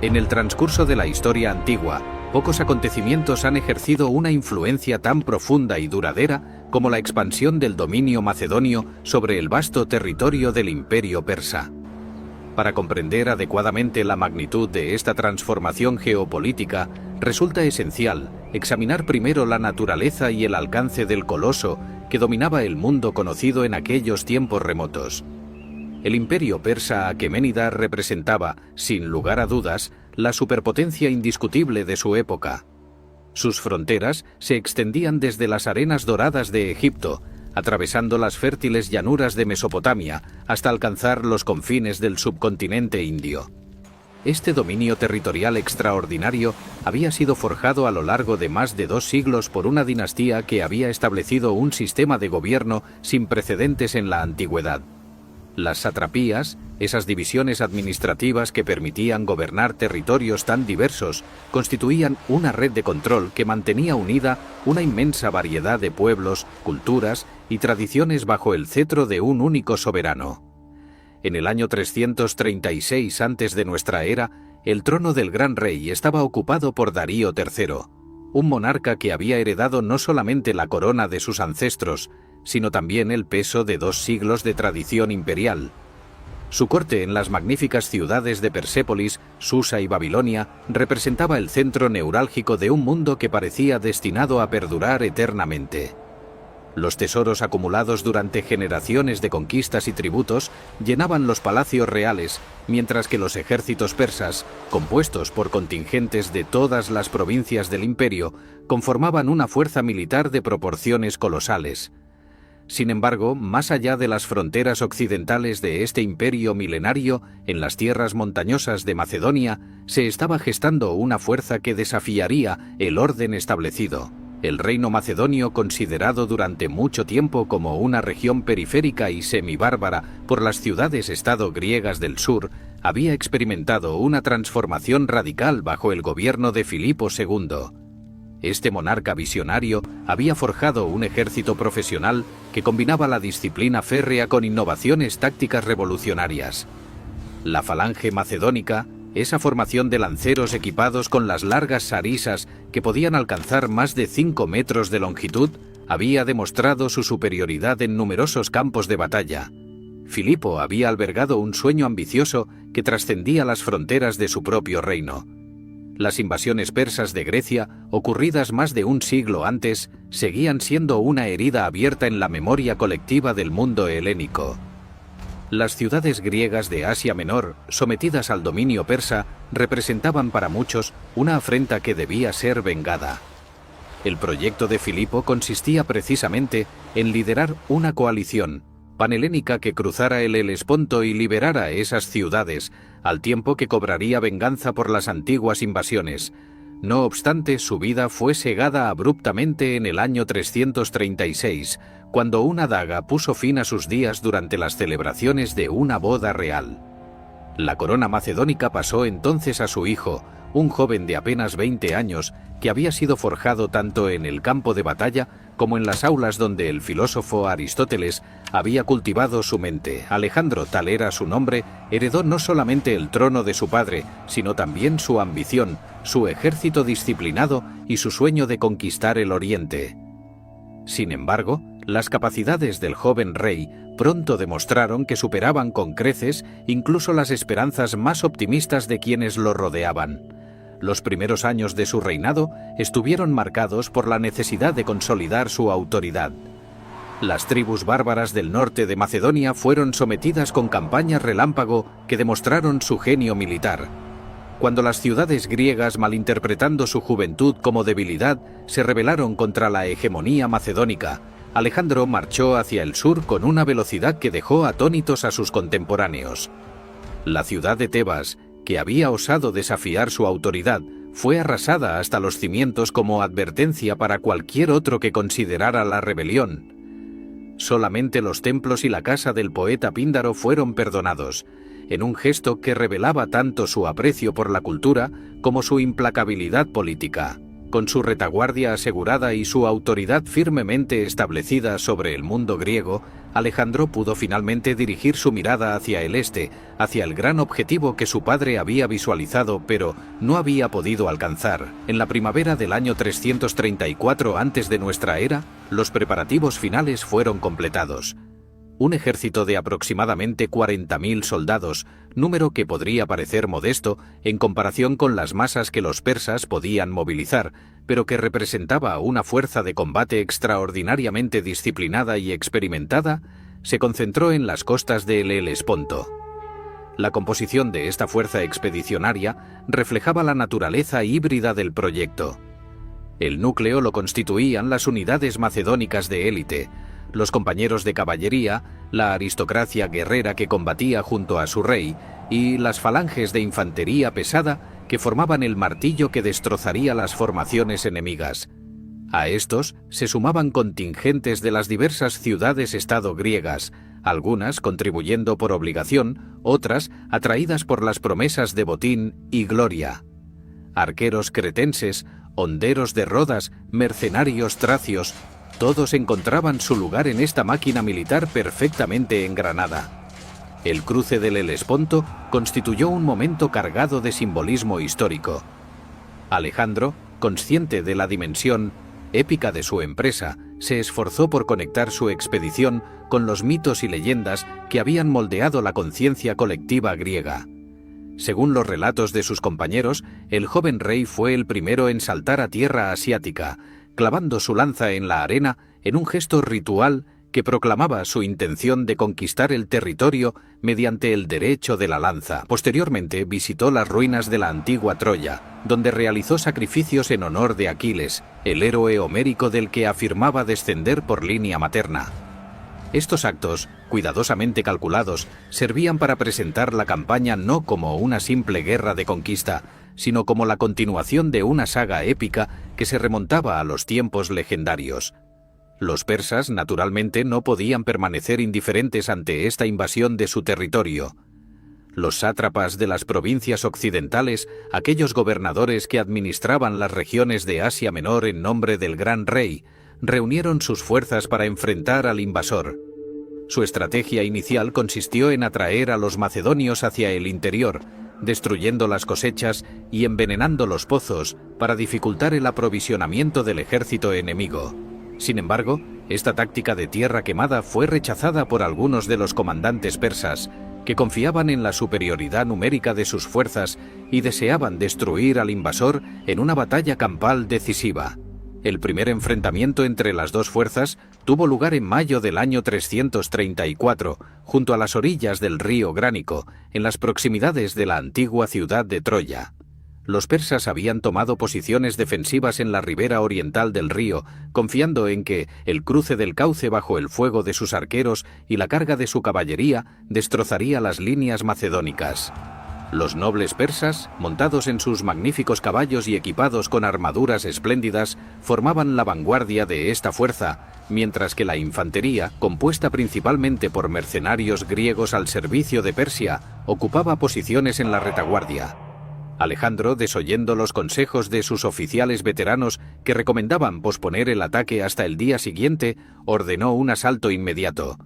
En el transcurso de la historia antigua, pocos acontecimientos han ejercido una influencia tan profunda y duradera como la expansión del dominio macedonio sobre el vasto territorio del Imperio persa. Para comprender adecuadamente la magnitud de esta transformación geopolítica, resulta esencial examinar primero la naturaleza y el alcance del coloso que dominaba el mundo conocido en aquellos tiempos remotos. El imperio persa aqueménida representaba, sin lugar a dudas, la superpotencia indiscutible de su época. Sus fronteras se extendían desde las arenas doradas de Egipto, atravesando las fértiles llanuras de Mesopotamia, hasta alcanzar los confines del subcontinente indio. Este dominio territorial extraordinario había sido forjado a lo largo de más de 2 siglos por una dinastía que había establecido un sistema de gobierno sin precedentes en la antigüedad. Las satrapías, esas divisiones administrativas que permitían gobernar territorios tan diversos, constituían una red de control que mantenía unida una inmensa variedad de pueblos, culturas y tradiciones bajo el cetro de un único soberano. En el año 336 antes de nuestra era, el trono del gran rey estaba ocupado por Darío III, un monarca que había heredado no solamente la corona de sus ancestros, sino también el peso de 2 siglos de tradición imperial. Su corte en las magníficas ciudades de Persépolis, Susa y Babilonia representaba el centro neurálgico de un mundo que parecía destinado a perdurar eternamente. Los tesoros acumulados durante generaciones de conquistas y tributos llenaban los palacios reales, mientras que los ejércitos persas, compuestos por contingentes de todas las provincias del imperio, conformaban una fuerza militar de proporciones colosales. Sin embargo, más allá de las fronteras occidentales de este imperio milenario, en las tierras montañosas de Macedonia, se estaba gestando una fuerza que desafiaría el orden establecido. El reino macedonio, considerado durante mucho tiempo como una región periférica y semibárbara por las ciudades-estado griegas del sur, había experimentado una transformación radical bajo el gobierno de Filipo II. Este monarca visionario había forjado un ejército profesional que combinaba la disciplina férrea con innovaciones tácticas revolucionarias. La falange macedónica, esa formación de lanceros equipados con las largas sarisas que podían alcanzar más de 5 metros de longitud, había demostrado su superioridad en numerosos campos de batalla. Filipo había albergado un sueño ambicioso que trascendía las fronteras de su propio reino. Las invasiones persas de Grecia, ocurridas más de un siglo antes, seguían siendo una herida abierta en la memoria colectiva del mundo helénico. Las ciudades griegas de Asia Menor, sometidas al dominio persa, representaban para muchos una afrenta que debía ser vengada. El proyecto de Filipo consistía precisamente en liderar una coalición panhelénica que cruzara el Helesponto y liberara esas ciudades, al tiempo que cobraría venganza por las antiguas invasiones. No obstante, su vida fue segada abruptamente en el año 336, cuando una daga puso fin a sus días durante las celebraciones de una boda real. La corona macedónica pasó entonces a su hijo, un joven de apenas 20 años, que había sido forjado tanto en el campo de batalla como en las aulas donde el filósofo Aristóteles había cultivado su mente. Alejandro, tal era su nombre, heredó no solamente el trono de su padre, sino también su ambición, su ejército disciplinado y su sueño de conquistar el Oriente. Sin embargo, las capacidades del joven rey pronto demostraron que superaban con creces incluso las esperanzas más optimistas de quienes lo rodeaban. Los primeros años de su reinado estuvieron marcados por la necesidad de consolidar su autoridad. Las tribus bárbaras del norte de Macedonia fueron sometidas con campañas relámpago que demostraron su genio militar. Cuando las ciudades griegas, malinterpretando su juventud como debilidad, se rebelaron contra la hegemonía macedónica, Alejandro marchó hacia el sur con una velocidad que dejó atónitos a sus contemporáneos. La ciudad de Tebas, que había osado desafiar su autoridad, fue arrasada hasta los cimientos como advertencia para cualquier otro que considerara la rebelión. Solamente los templos y la casa del poeta Píndaro fueron perdonados, en un gesto que revelaba tanto su aprecio por la cultura como su implacabilidad política. Con su retaguardia asegurada y su autoridad firmemente establecida sobre el mundo griego, Alejandro pudo finalmente dirigir su mirada hacia el este, hacia el gran objetivo que su padre había visualizado pero no había podido alcanzar. En la primavera del año 334 antes de nuestra era, los preparativos finales fueron completados. Un ejército de aproximadamente 40.000 soldados, número que podría parecer modesto en comparación con las masas que los persas podían movilizar, pero que representaba una fuerza de combate extraordinariamente disciplinada y experimentada, se concentró en las costas del Helesponto. La composición de esta fuerza expedicionaria reflejaba la naturaleza híbrida del proyecto. El núcleo lo constituían las unidades macedónicas de élite, los compañeros de caballería, la aristocracia guerrera que combatía junto a su rey y las falanges de infantería pesada que formaban el martillo que destrozaría las formaciones enemigas. A estos se sumaban contingentes de las diversas ciudades-estado griegas, algunas contribuyendo por obligación, otras atraídas por las promesas de botín y gloria. Arqueros cretenses, honderos de Rodas, mercenarios tracios, todos encontraban su lugar en esta máquina militar perfectamente engranada. El cruce del Helesponto constituyó un momento cargado de simbolismo histórico. Alejandro, consciente de la dimensión épica de su empresa, se esforzó por conectar su expedición con los mitos y leyendas que habían moldeado la conciencia colectiva griega. Según los relatos de sus compañeros, el joven rey fue el primero en saltar a tierra asiática, clavando su lanza en la arena en un gesto ritual que proclamaba su intención de conquistar el territorio mediante el derecho de la lanza. Posteriormente visitó las ruinas de la antigua Troya, donde realizó sacrificios en honor de Aquiles, el héroe homérico del que afirmaba descender por línea materna. Estos actos, cuidadosamente calculados, servían para presentar la campaña no como una simple guerra de conquista, sino como la continuación de una saga épica que se remontaba a los tiempos legendarios. Los persas, naturalmente, no podían permanecer indiferentes ante esta invasión de su territorio. Los sátrapas de las provincias occidentales, aquellos gobernadores que administraban las regiones de Asia Menor en nombre del gran rey, reunieron sus fuerzas para enfrentar al invasor. Su estrategia inicial consistió en atraer a los macedonios hacia el interior, destruyendo las cosechas y envenenando los pozos para dificultar el aprovisionamiento del ejército enemigo. Sin embargo, esta táctica de tierra quemada fue rechazada por algunos de los comandantes persas, que confiaban en la superioridad numérica de sus fuerzas y deseaban destruir al invasor en una batalla campal decisiva. El primer enfrentamiento entre las dos fuerzas tuvo lugar en mayo del año 334, junto a las orillas del río Gránico, en las proximidades de la antigua ciudad de Troya. Los persas habían tomado posiciones defensivas en la ribera oriental del río, confiando en que el cruce del cauce bajo el fuego de sus arqueros y la carga de su caballería destrozaría las líneas macedónicas. Los nobles persas, montados en sus magníficos caballos y equipados con armaduras espléndidas, formaban la vanguardia de esta fuerza, mientras que la infantería, compuesta principalmente por mercenarios griegos al servicio de Persia, ocupaba posiciones en la retaguardia. Alejandro, desoyendo los consejos de sus oficiales veteranos que recomendaban posponer el ataque hasta el día siguiente, ordenó un asalto inmediato.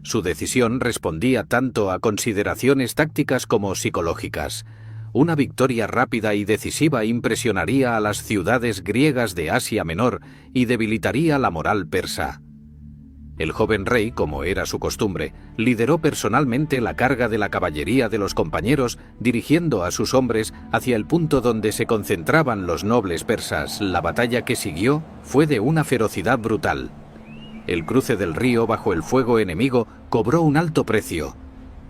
Su decisión respondía tanto a consideraciones tácticas como psicológicas. Una victoria rápida y decisiva impresionaría a las ciudades griegas de Asia Menor y debilitaría la moral persa. El joven rey, como era su costumbre, lideró personalmente la carga de la caballería de los compañeros, dirigiendo a sus hombres hacia el punto donde se concentraban los nobles persas. La batalla que siguió fue de una ferocidad brutal. El cruce del río bajo el fuego enemigo cobró un alto precio,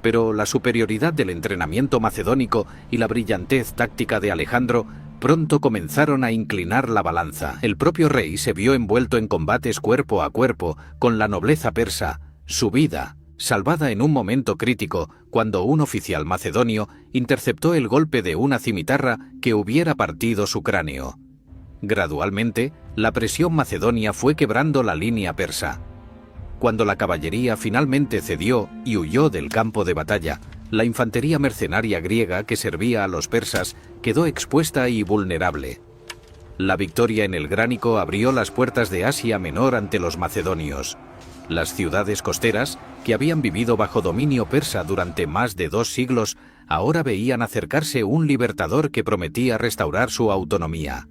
pero la superioridad del entrenamiento macedónico y la brillantez táctica de Alejandro pronto comenzaron a inclinar la balanza. El propio rey se vio envuelto en combates cuerpo a cuerpo con la nobleza persa, su vida salvada en un momento crítico cuando un oficial macedonio interceptó el golpe de una cimitarra que hubiera partido su cráneo. Gradualmente, la presión macedonia fue quebrando la línea persa. Cuando la caballería finalmente cedió y huyó del campo de batalla, la infantería mercenaria griega que servía a los persas quedó expuesta y vulnerable. La victoria en el Gránico abrió las puertas de Asia Menor ante los macedonios. Las ciudades costeras, que habían vivido bajo dominio persa durante más de 2 siglos, ahora veían acercarse un libertador que prometía restaurar su autonomía.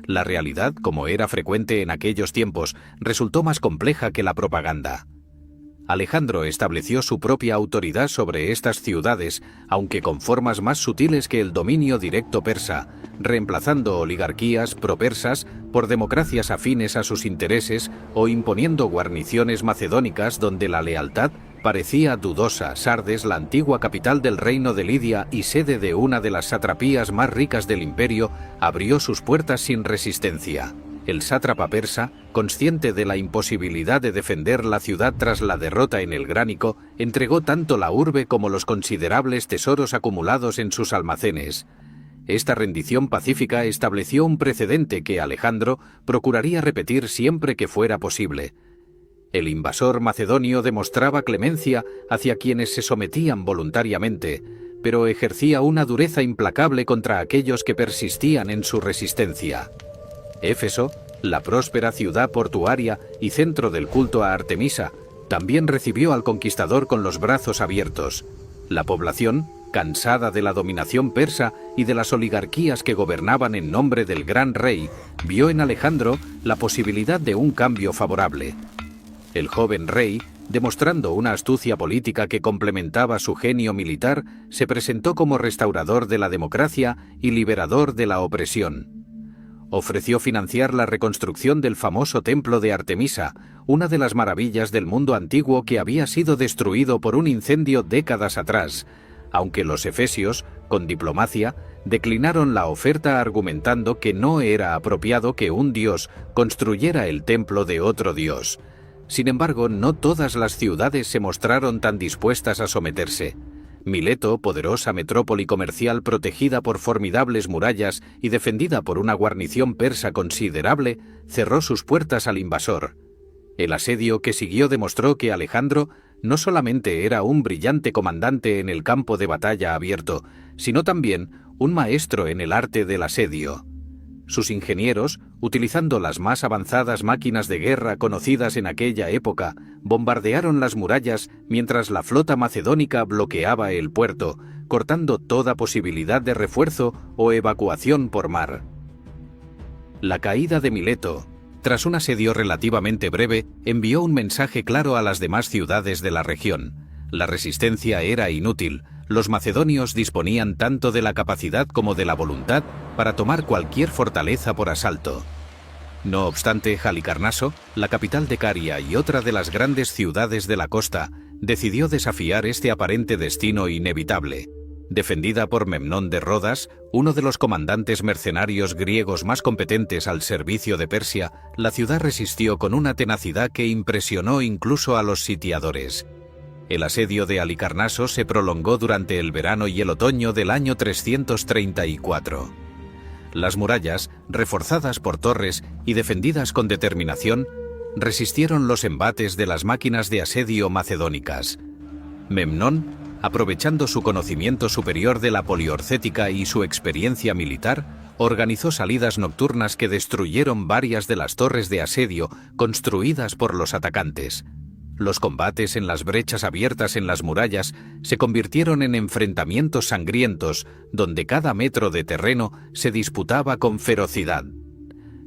La realidad, como era frecuente en aquellos tiempos, resultó más compleja que la propaganda. Alejandro estableció su propia autoridad sobre estas ciudades, aunque con formas más sutiles que el dominio directo persa, reemplazando oligarquías propersas por democracias afines a sus intereses o imponiendo guarniciones macedónicas donde la lealtad parecía dudosa. Sardes, la antigua capital del reino de Lidia y sede de una de las satrapías más ricas del imperio, abrió sus puertas sin resistencia. El sátrapa persa, consciente de la imposibilidad de defender la ciudad tras la derrota en el Gránico, entregó tanto la urbe como los considerables tesoros acumulados en sus almacenes. Esta rendición pacífica estableció un precedente que Alejandro procuraría repetir siempre que fuera posible. El invasor macedonio demostraba clemencia hacia quienes se sometían voluntariamente, pero ejercía una dureza implacable contra aquellos que persistían en su resistencia. Éfeso, la próspera ciudad portuaria y centro del culto a Artemisa, también recibió al conquistador con los brazos abiertos. La población, cansada de la dominación persa y de las oligarquías que gobernaban en nombre del gran rey, vio en Alejandro la posibilidad de un cambio favorable. El joven rey, demostrando una astucia política que complementaba su genio militar, se presentó como restaurador de la democracia y liberador de la opresión. Ofreció financiar la reconstrucción del famoso templo de Artemisa, una de las maravillas del mundo antiguo que había sido destruido por un incendio décadas atrás, aunque los efesios, con diplomacia, declinaron la oferta argumentando que no era apropiado que un dios construyera el templo de otro dios. Sin embargo, no todas las ciudades se mostraron tan dispuestas a someterse. Mileto, poderosa metrópoli comercial protegida por formidables murallas y defendida por una guarnición persa considerable, cerró sus puertas al invasor. El asedio que siguió demostró que Alejandro no solamente era un brillante comandante en el campo de batalla abierto, sino también un maestro en el arte del asedio. Sus ingenieros, utilizando las más avanzadas máquinas de guerra conocidas en aquella época, bombardearon las murallas mientras la flota macedónica bloqueaba el puerto, cortando toda posibilidad de refuerzo o evacuación por mar. La caída de Mileto, tras un asedio relativamente breve, envió un mensaje claro a las demás ciudades de la región. La resistencia era inútil. Los macedonios disponían tanto de la capacidad como de la voluntad para tomar cualquier fortaleza por asalto. No obstante, Halicarnaso, la capital de Caria y otra de las grandes ciudades de la costa, decidió desafiar este aparente destino inevitable. Defendida por Memnón de Rodas, uno de los comandantes mercenarios griegos más competentes al servicio de Persia, la ciudad resistió con una tenacidad que impresionó incluso a los sitiadores. El asedio de Halicarnaso se prolongó durante el verano y el otoño del año 334. Las murallas, reforzadas por torres y defendidas con determinación, resistieron los embates de las máquinas de asedio macedónicas. Memnón, aprovechando su conocimiento superior de la poliorcética y su experiencia militar, organizó salidas nocturnas que destruyeron varias de las torres de asedio construidas por los atacantes. Los combates en las brechas abiertas en las murallas se convirtieron en enfrentamientos sangrientos, donde cada metro de terreno se disputaba con ferocidad.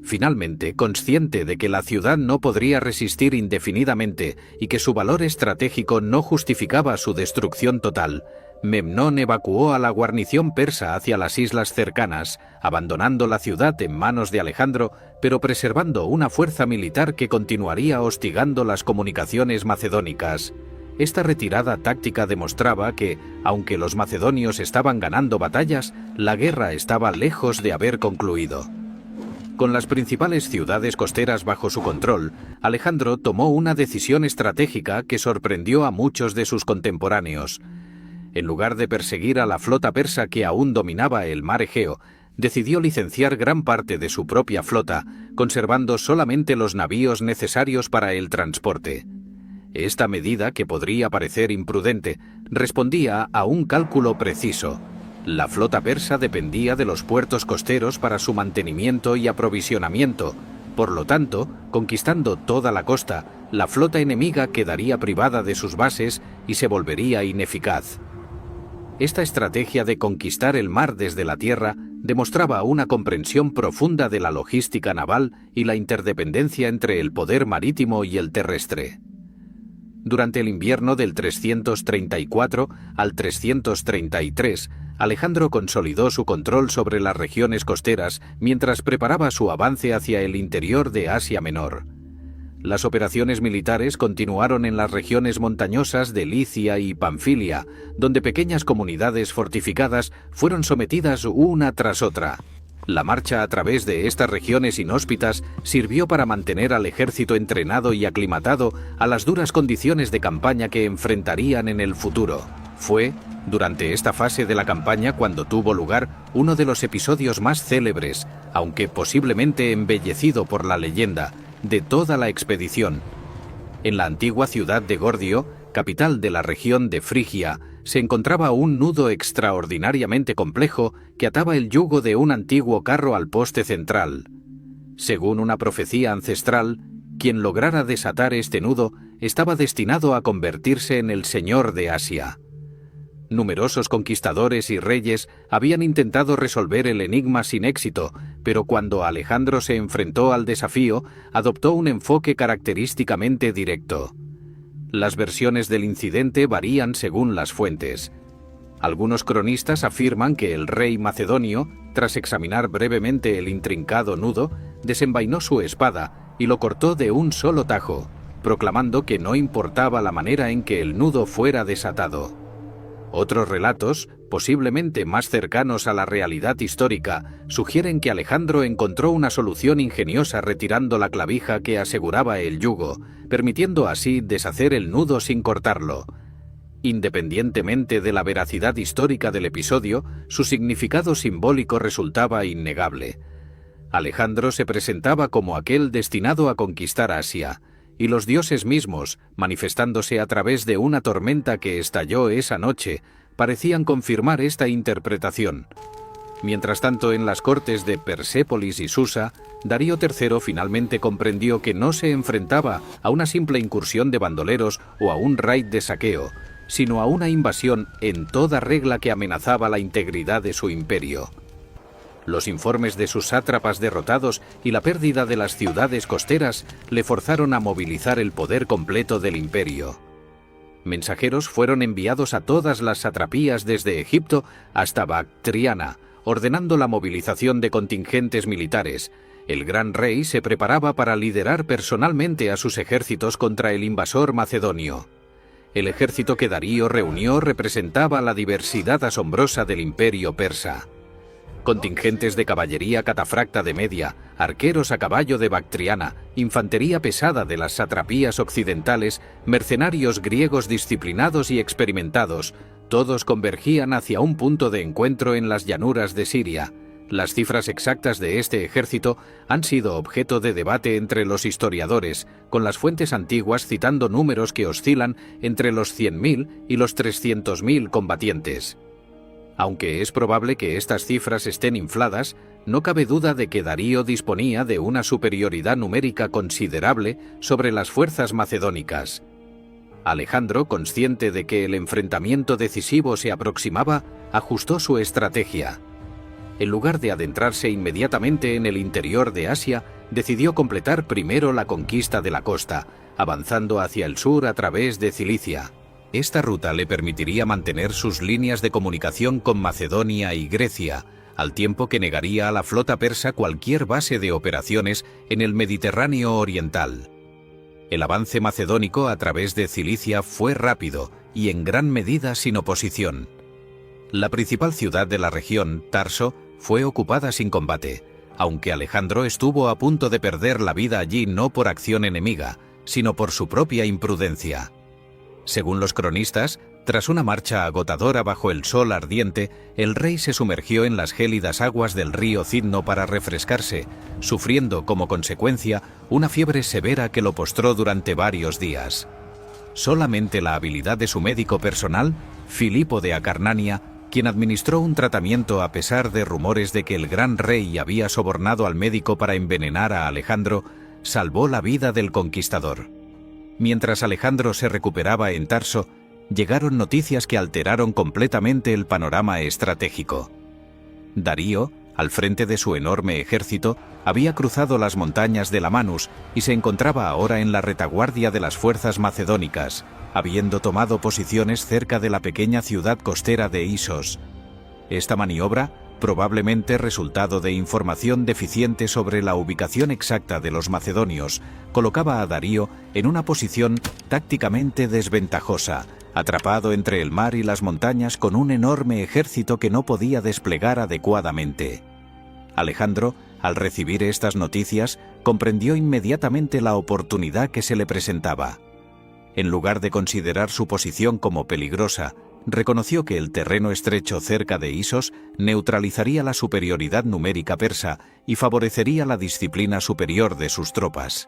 Finalmente, consciente de que la ciudad no podría resistir indefinidamente y que su valor estratégico no justificaba su destrucción total, Memnón evacuó a la guarnición persa hacia las islas cercanas, abandonando la ciudad en manos de Alejandro, pero preservando una fuerza militar que continuaría hostigando las comunicaciones macedónicas. Esta retirada táctica demostraba que, aunque los macedonios estaban ganando batallas, la guerra estaba lejos de haber concluido. Con las principales ciudades costeras bajo su control, Alejandro tomó una decisión estratégica que sorprendió a muchos de sus contemporáneos. En lugar de perseguir a la flota persa que aún dominaba el mar Egeo, decidió licenciar gran parte de su propia flota, conservando solamente los navíos necesarios para el transporte. Esta medida, que podría parecer imprudente, respondía a un cálculo preciso. La flota persa dependía de los puertos costeros para su mantenimiento y aprovisionamiento. Por lo tanto, conquistando toda la costa, la flota enemiga quedaría privada de sus bases y se volvería ineficaz. Esta estrategia de conquistar el mar desde la tierra demostraba una comprensión profunda de la logística naval y la interdependencia entre el poder marítimo y el terrestre. Durante el invierno del 334 al 333, Alejandro consolidó su control sobre las regiones costeras mientras preparaba su avance hacia el interior de Asia Menor. Las operaciones militares continuaron en las regiones montañosas de Licia y Panfilia, donde pequeñas comunidades fortificadas fueron sometidas una tras otra. La marcha a través de estas regiones inhóspitas sirvió para mantener al ejército entrenado y aclimatado a las duras condiciones de campaña que enfrentarían en el futuro. Fue, durante esta fase de la campaña, cuando tuvo lugar uno de los episodios más célebres, aunque posiblemente embellecido por la leyenda, de toda la expedición. En la antigua ciudad de Gordio, capital de la región de Frigia, se encontraba un nudo extraordinariamente complejo que ataba el yugo de un antiguo carro al poste central. Según una profecía ancestral, quien lograra desatar este nudo estaba destinado a convertirse en el señor de Asia. Numerosos conquistadores y reyes habían intentado resolver el enigma sin éxito, pero cuando Alejandro se enfrentó al desafío, adoptó un enfoque característicamente directo. Las versiones del incidente varían según las fuentes. Algunos cronistas afirman que el rey macedonio, tras examinar brevemente el intrincado nudo, desenvainó su espada y lo cortó de un solo tajo, proclamando que no importaba la manera en que el nudo fuera desatado. Otros relatos, posiblemente más cercanos a la realidad histórica, sugieren que Alejandro encontró una solución ingeniosa retirando la clavija que aseguraba el yugo, permitiendo así deshacer el nudo sin cortarlo. Independientemente de la veracidad histórica del episodio, su significado simbólico resultaba innegable. Alejandro se presentaba como aquel destinado a conquistar Asia, y los dioses mismos, manifestándose a través de una tormenta que estalló esa noche, parecían confirmar esta interpretación. Mientras tanto, en las cortes de Persépolis y Susa, Darío III finalmente comprendió que no se enfrentaba a una simple incursión de bandoleros o a un raid de saqueo, sino a una invasión en toda regla que amenazaba la integridad de su imperio. Los informes de sus sátrapas derrotados y la pérdida de las ciudades costeras le forzaron a movilizar el poder completo del imperio. Mensajeros fueron enviados a todas las satrapías desde Egipto hasta Bactriana, ordenando la movilización de contingentes militares. El gran rey se preparaba para liderar personalmente a sus ejércitos contra el invasor macedonio. El ejército que Darío reunió representaba la diversidad asombrosa del imperio persa. Contingentes de caballería catafracta de Media, arqueros a caballo de Bactriana, infantería pesada de las satrapías occidentales, mercenarios griegos disciplinados y experimentados, todos convergían hacia un punto de encuentro en las llanuras de Siria. Las cifras exactas de este ejército han sido objeto de debate entre los historiadores, con las fuentes antiguas citando números que oscilan entre los 100.000 y los 300.000 combatientes. Aunque es probable que estas cifras estén infladas, no cabe duda de que Darío disponía de una superioridad numérica considerable sobre las fuerzas macedónicas. Alejandro, consciente de que el enfrentamiento decisivo se aproximaba, ajustó su estrategia. En lugar de adentrarse inmediatamente en el interior de Asia, decidió completar primero la conquista de la costa, avanzando hacia el sur a través de Cilicia. Esta ruta le permitiría mantener sus líneas de comunicación con Macedonia y Grecia, al tiempo que negaría a la flota persa cualquier base de operaciones en el Mediterráneo oriental. El avance macedónico a través de Cilicia fue rápido y en gran medida sin oposición. La principal ciudad de la región, Tarso, fue ocupada sin combate, aunque Alejandro estuvo a punto de perder la vida allí no por acción enemiga, sino por su propia imprudencia. Según los cronistas, tras una marcha agotadora bajo el sol ardiente, el rey se sumergió en las gélidas aguas del río Cidno para refrescarse, sufriendo como consecuencia una fiebre severa que lo postró durante varios días. Solamente la habilidad de su médico personal, Filipo de Acarnania, quien administró un tratamiento a pesar de rumores de que el gran rey había sobornado al médico para envenenar a Alejandro, salvó la vida del conquistador. Mientras Alejandro se recuperaba en Tarso, llegaron noticias que alteraron completamente el panorama estratégico. Darío, al frente de su enorme ejército, había cruzado las montañas de la Manus y se encontraba ahora en la retaguardia de las fuerzas macedónicas, habiendo tomado posiciones cerca de la pequeña ciudad costera de Isos. Esta maniobra, probablemente resultado de información deficiente sobre la ubicación exacta de los macedonios, colocaba a Darío en una posición tácticamente desventajosa, atrapado entre el mar y las montañas con un enorme ejército que no podía desplegar adecuadamente. Alejandro, al recibir estas noticias, comprendió inmediatamente la oportunidad que se le presentaba. En lugar de considerar su posición como peligrosa, reconoció que el terreno estrecho cerca de Isos neutralizaría la superioridad numérica persa y favorecería la disciplina superior de sus tropas.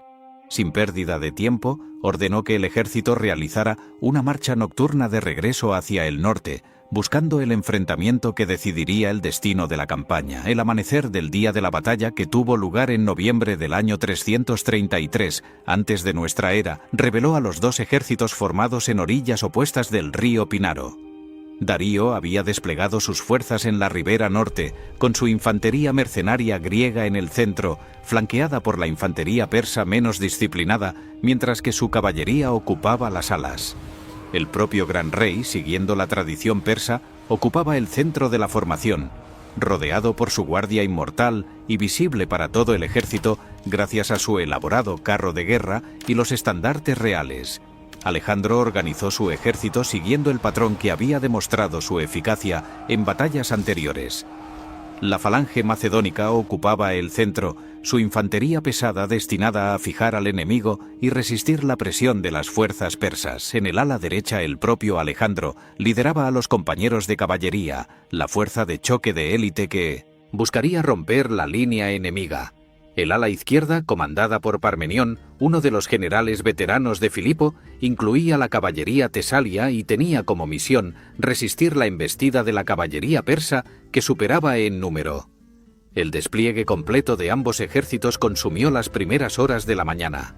Sin pérdida de tiempo, ordenó que el ejército realizara una marcha nocturna de regreso hacia el norte, buscando el enfrentamiento que decidiría el destino de la campaña. El amanecer del día de la batalla, que tuvo lugar en noviembre del año 333 antes de nuestra era, reveló a los dos ejércitos formados en orillas opuestas del río Pinaro. Darío había desplegado sus fuerzas en la ribera norte, con su infantería mercenaria griega en el centro, flanqueada por la infantería persa menos disciplinada, mientras que su caballería ocupaba las alas. El propio gran rey, siguiendo la tradición persa, ocupaba el centro de la formación, rodeado por su guardia inmortal y visible para todo el ejército gracias a su elaborado carro de guerra y los estandartes reales. Alejandro organizó su ejército siguiendo el patrón que había demostrado su eficacia en batallas anteriores. La falange macedónica ocupaba el centro, su infantería pesada destinada a fijar al enemigo y resistir la presión de las fuerzas persas. En el ala derecha, el propio Alejandro lideraba a los compañeros de caballería, la fuerza de choque de élite que buscaría romper la línea enemiga. El ala izquierda, comandada por Parmenión, uno de los generales veteranos de Filipo, incluía la caballería tesalia y tenía como misión resistir la embestida de la caballería persa, que superaba en número. El despliegue completo de ambos ejércitos consumió las primeras horas de la mañana.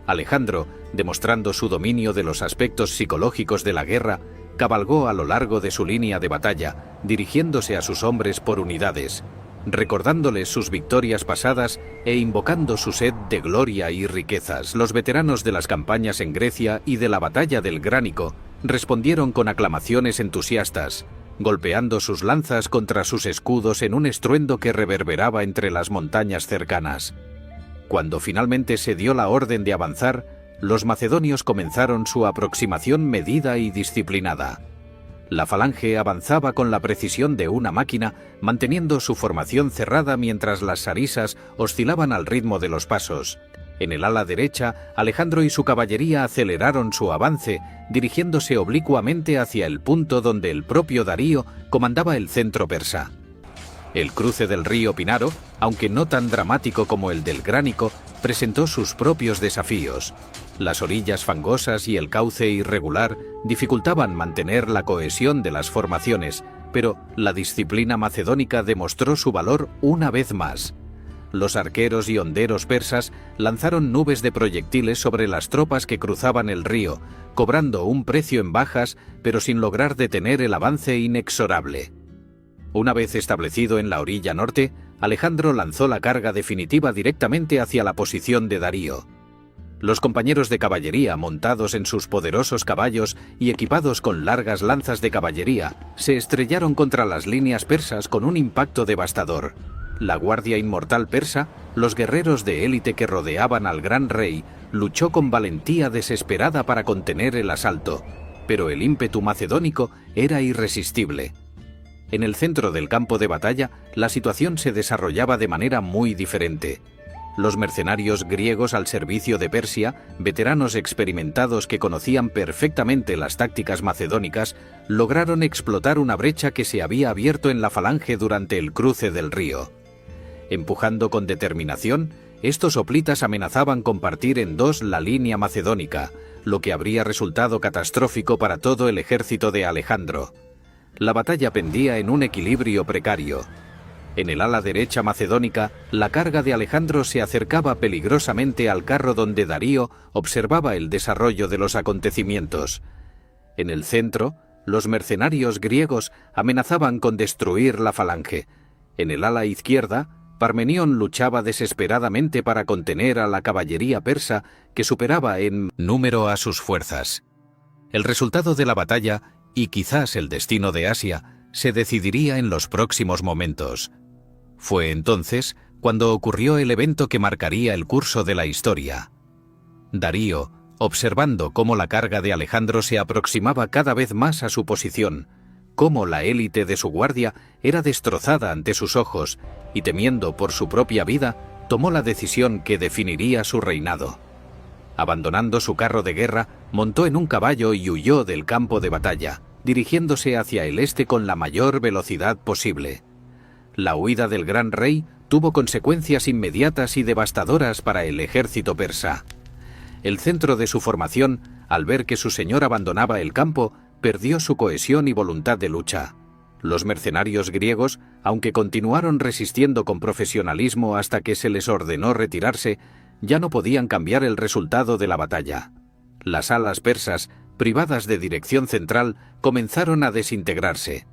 Alejandro, demostrando su dominio de los aspectos psicológicos de la guerra, cabalgó a lo largo de su línea de batalla, dirigiéndose a sus hombres por unidades, recordándoles sus victorias pasadas e invocando su sed de gloria y riquezas. Los veteranos de las campañas en Grecia y de la batalla del Gránico respondieron con aclamaciones entusiastas, golpeando sus lanzas contra sus escudos en un estruendo que reverberaba entre las montañas cercanas. Cuando finalmente se dio la orden de avanzar, los macedonios comenzaron su aproximación medida y disciplinada. La falange avanzaba con la precisión de una máquina, manteniendo su formación cerrada mientras las sarisas oscilaban al ritmo de los pasos. En el ala derecha, Alejandro y su caballería aceleraron su avance, dirigiéndose oblicuamente hacia el punto donde el propio Darío comandaba el centro persa. El cruce del río Pinaro, aunque no tan dramático como el del Gránico, presentó sus propios desafíos. Las orillas fangosas y el cauce irregular dificultaban mantener la cohesión de las formaciones, pero la disciplina macedónica demostró su valor una vez más. Los arqueros y honderos persas lanzaron nubes de proyectiles sobre las tropas que cruzaban el río, cobrando un precio en bajas, pero sin lograr detener el avance inexorable. Una vez establecido en la orilla norte, Alejandro lanzó la carga definitiva directamente hacia la posición de Darío. Los compañeros de caballería, montados en sus poderosos caballos y equipados con largas lanzas de caballería, se estrellaron contra las líneas persas con un impacto devastador. La guardia inmortal persa, los guerreros de élite que rodeaban al gran rey, luchó con valentía desesperada para contener el asalto, pero el ímpetu macedónico era irresistible. En el centro del campo de batalla, la situación se desarrollaba de manera muy diferente. Los mercenarios griegos al servicio de Persia, veteranos experimentados que conocían perfectamente las tácticas macedónicas, lograron explotar una brecha que se había abierto en la falange durante el cruce del río. Empujando con determinación, estos hoplitas amenazaban con partir en dos la línea macedónica, lo que habría resultado catastrófico para todo el ejército de Alejandro. La batalla pendía en un equilibrio precario. En el ala derecha macedónica, la carga de Alejandro se acercaba peligrosamente al carro donde Darío observaba el desarrollo de los acontecimientos. En el centro, los mercenarios griegos amenazaban con destruir la falange. En el ala izquierda, Parmenión luchaba desesperadamente para contener a la caballería persa que superaba en número a sus fuerzas. El resultado de la batalla, y quizás el destino de Asia, se decidiría en los próximos momentos. Fue entonces cuando ocurrió el evento que marcaría el curso de la historia. Darío, observando cómo la carga de Alejandro se aproximaba cada vez más a su posición, cómo la élite de su guardia era destrozada ante sus ojos, y temiendo por su propia vida, tomó la decisión que definiría su reinado. Abandonando su carro de guerra, montó en un caballo y huyó del campo de batalla, dirigiéndose hacia el este con la mayor velocidad posible. La huida del gran rey tuvo consecuencias inmediatas y devastadoras para el ejército persa. El centro de su formación, al ver que su señor abandonaba el campo, perdió su cohesión y voluntad de lucha. Los mercenarios griegos, aunque continuaron resistiendo con profesionalismo hasta que se les ordenó retirarse, ya no podían cambiar el resultado de la batalla. Las alas persas, privadas de dirección central, comenzaron a desintegrarse.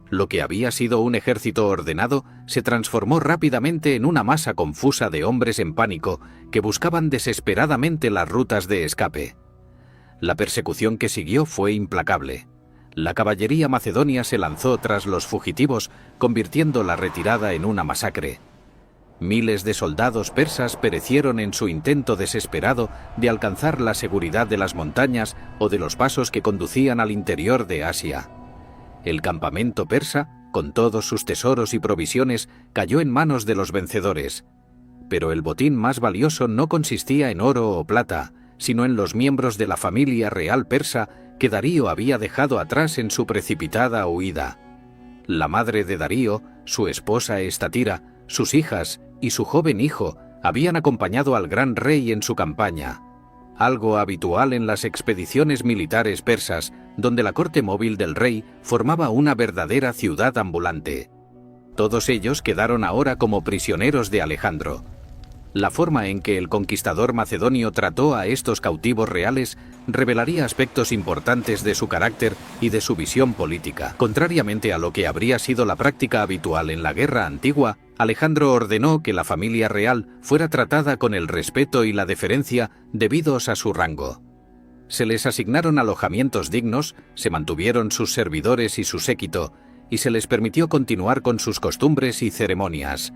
Lo que había sido un ejército ordenado se transformó rápidamente en una masa confusa de hombres en pánico que buscaban desesperadamente las rutas de escape. La persecución que siguió fue implacable. La caballería macedonia se lanzó tras los fugitivos, convirtiendo la retirada en una masacre. Miles de soldados persas perecieron en su intento desesperado de alcanzar la seguridad de las montañas o de los pasos que conducían al interior de Asia. El campamento persa, con todos sus tesoros y provisiones, cayó en manos de los vencedores. Pero el botín más valioso no consistía en oro o plata, sino en los miembros de la familia real persa que Darío había dejado atrás en su precipitada huida. La madre de Darío, su esposa Estatira, sus hijas y su joven hijo habían acompañado al gran rey en su campaña, algo habitual en las expediciones militares persas, donde la corte móvil del rey formaba una verdadera ciudad ambulante. Todos ellos quedaron ahora como prisioneros de Alejandro. La forma en que el conquistador macedonio trató a estos cautivos reales revelaría aspectos importantes de su carácter y de su visión política. Contrariamente a lo que habría sido la práctica habitual en la guerra antigua, Alejandro ordenó que la familia real fuera tratada con el respeto y la deferencia debidos a su rango. Se les asignaron alojamientos dignos, se mantuvieron sus servidores y su séquito, y se les permitió continuar con sus costumbres y ceremonias.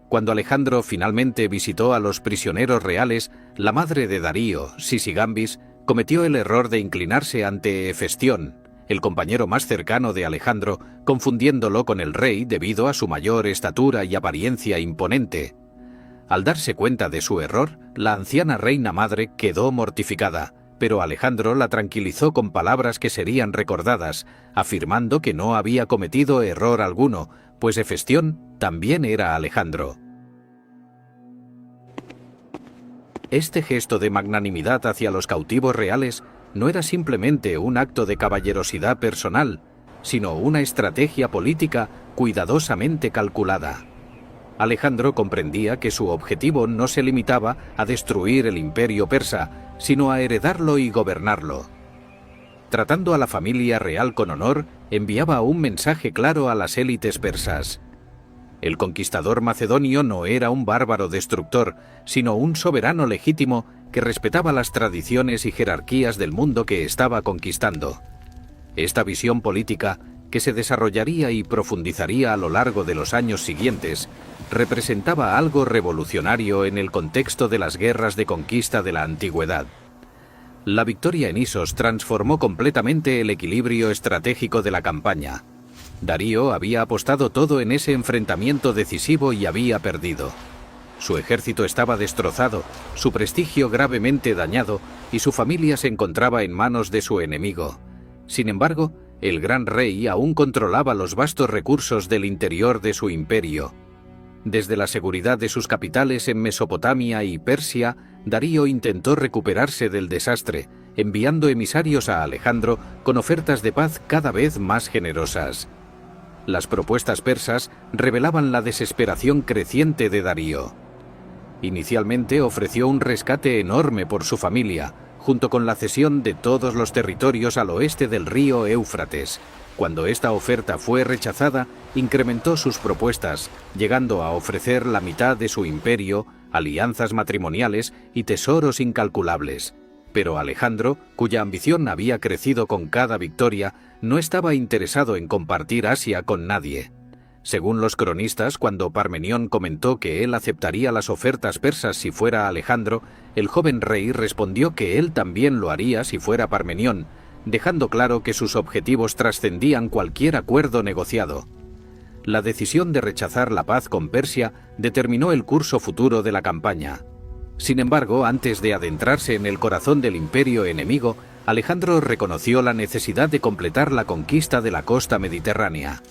Cuando Alejandro finalmente visitó a los prisioneros reales, la madre de Darío, Sisigambis, cometió el error de inclinarse ante Hefestión, el compañero más cercano de Alejandro, confundiéndolo con el rey debido a su mayor estatura y apariencia imponente. Al darse cuenta de su error, la anciana reina madre quedó mortificada, pero Alejandro la tranquilizó con palabras que serían recordadas, afirmando que no había cometido error alguno, pues Hefestión también era Alejandro. Este gesto de magnanimidad hacia los cautivos reales no era simplemente un acto de caballerosidad personal, sino una estrategia política cuidadosamente calculada. Alejandro comprendía que su objetivo no se limitaba a destruir el imperio persa, sino a heredarlo y gobernarlo. Tratando a la familia real con honor, enviaba un mensaje claro a las élites persas. El conquistador macedonio no era un bárbaro destructor, sino un soberano legítimo que respetaba las tradiciones y jerarquías del mundo que estaba conquistando. Esta visión política, que se desarrollaría y profundizaría a lo largo de los años siguientes, representaba algo revolucionario en el contexto de las guerras de conquista de la antigüedad. La victoria en Isos transformó completamente el equilibrio estratégico de la campaña. Darío había apostado todo en ese enfrentamiento decisivo y había perdido. Su ejército estaba destrozado, su prestigio gravemente dañado y su familia se encontraba en manos de su enemigo. Sin embargo, el gran rey aún controlaba los vastos recursos del interior de su imperio. Desde la seguridad de sus capitales en Mesopotamia y Persia, Darío intentó recuperarse del desastre, enviando emisarios a Alejandro con ofertas de paz cada vez más generosas. Las propuestas persas revelaban la desesperación creciente de Darío. Inicialmente ofreció un rescate enorme por su familia, junto con la cesión de todos los territorios al oeste del río Éufrates. Cuando esta oferta fue rechazada, incrementó sus propuestas, llegando a ofrecer la mitad de su imperio, alianzas matrimoniales y tesoros incalculables. Pero Alejandro, cuya ambición había crecido con cada victoria, no estaba interesado en compartir Asia con nadie. Según los cronistas, cuando Parmenión comentó que él aceptaría las ofertas persas si fuera Alejandro, el joven rey respondió que él también lo haría si fuera Parmenión, dejando claro que sus objetivos trascendían cualquier acuerdo negociado. La decisión de rechazar la paz con Persia determinó el curso futuro de la campaña. Sin embargo, antes de adentrarse en el corazón del imperio enemigo, Alejandro reconoció la necesidad de completar la conquista de la costa mediterránea.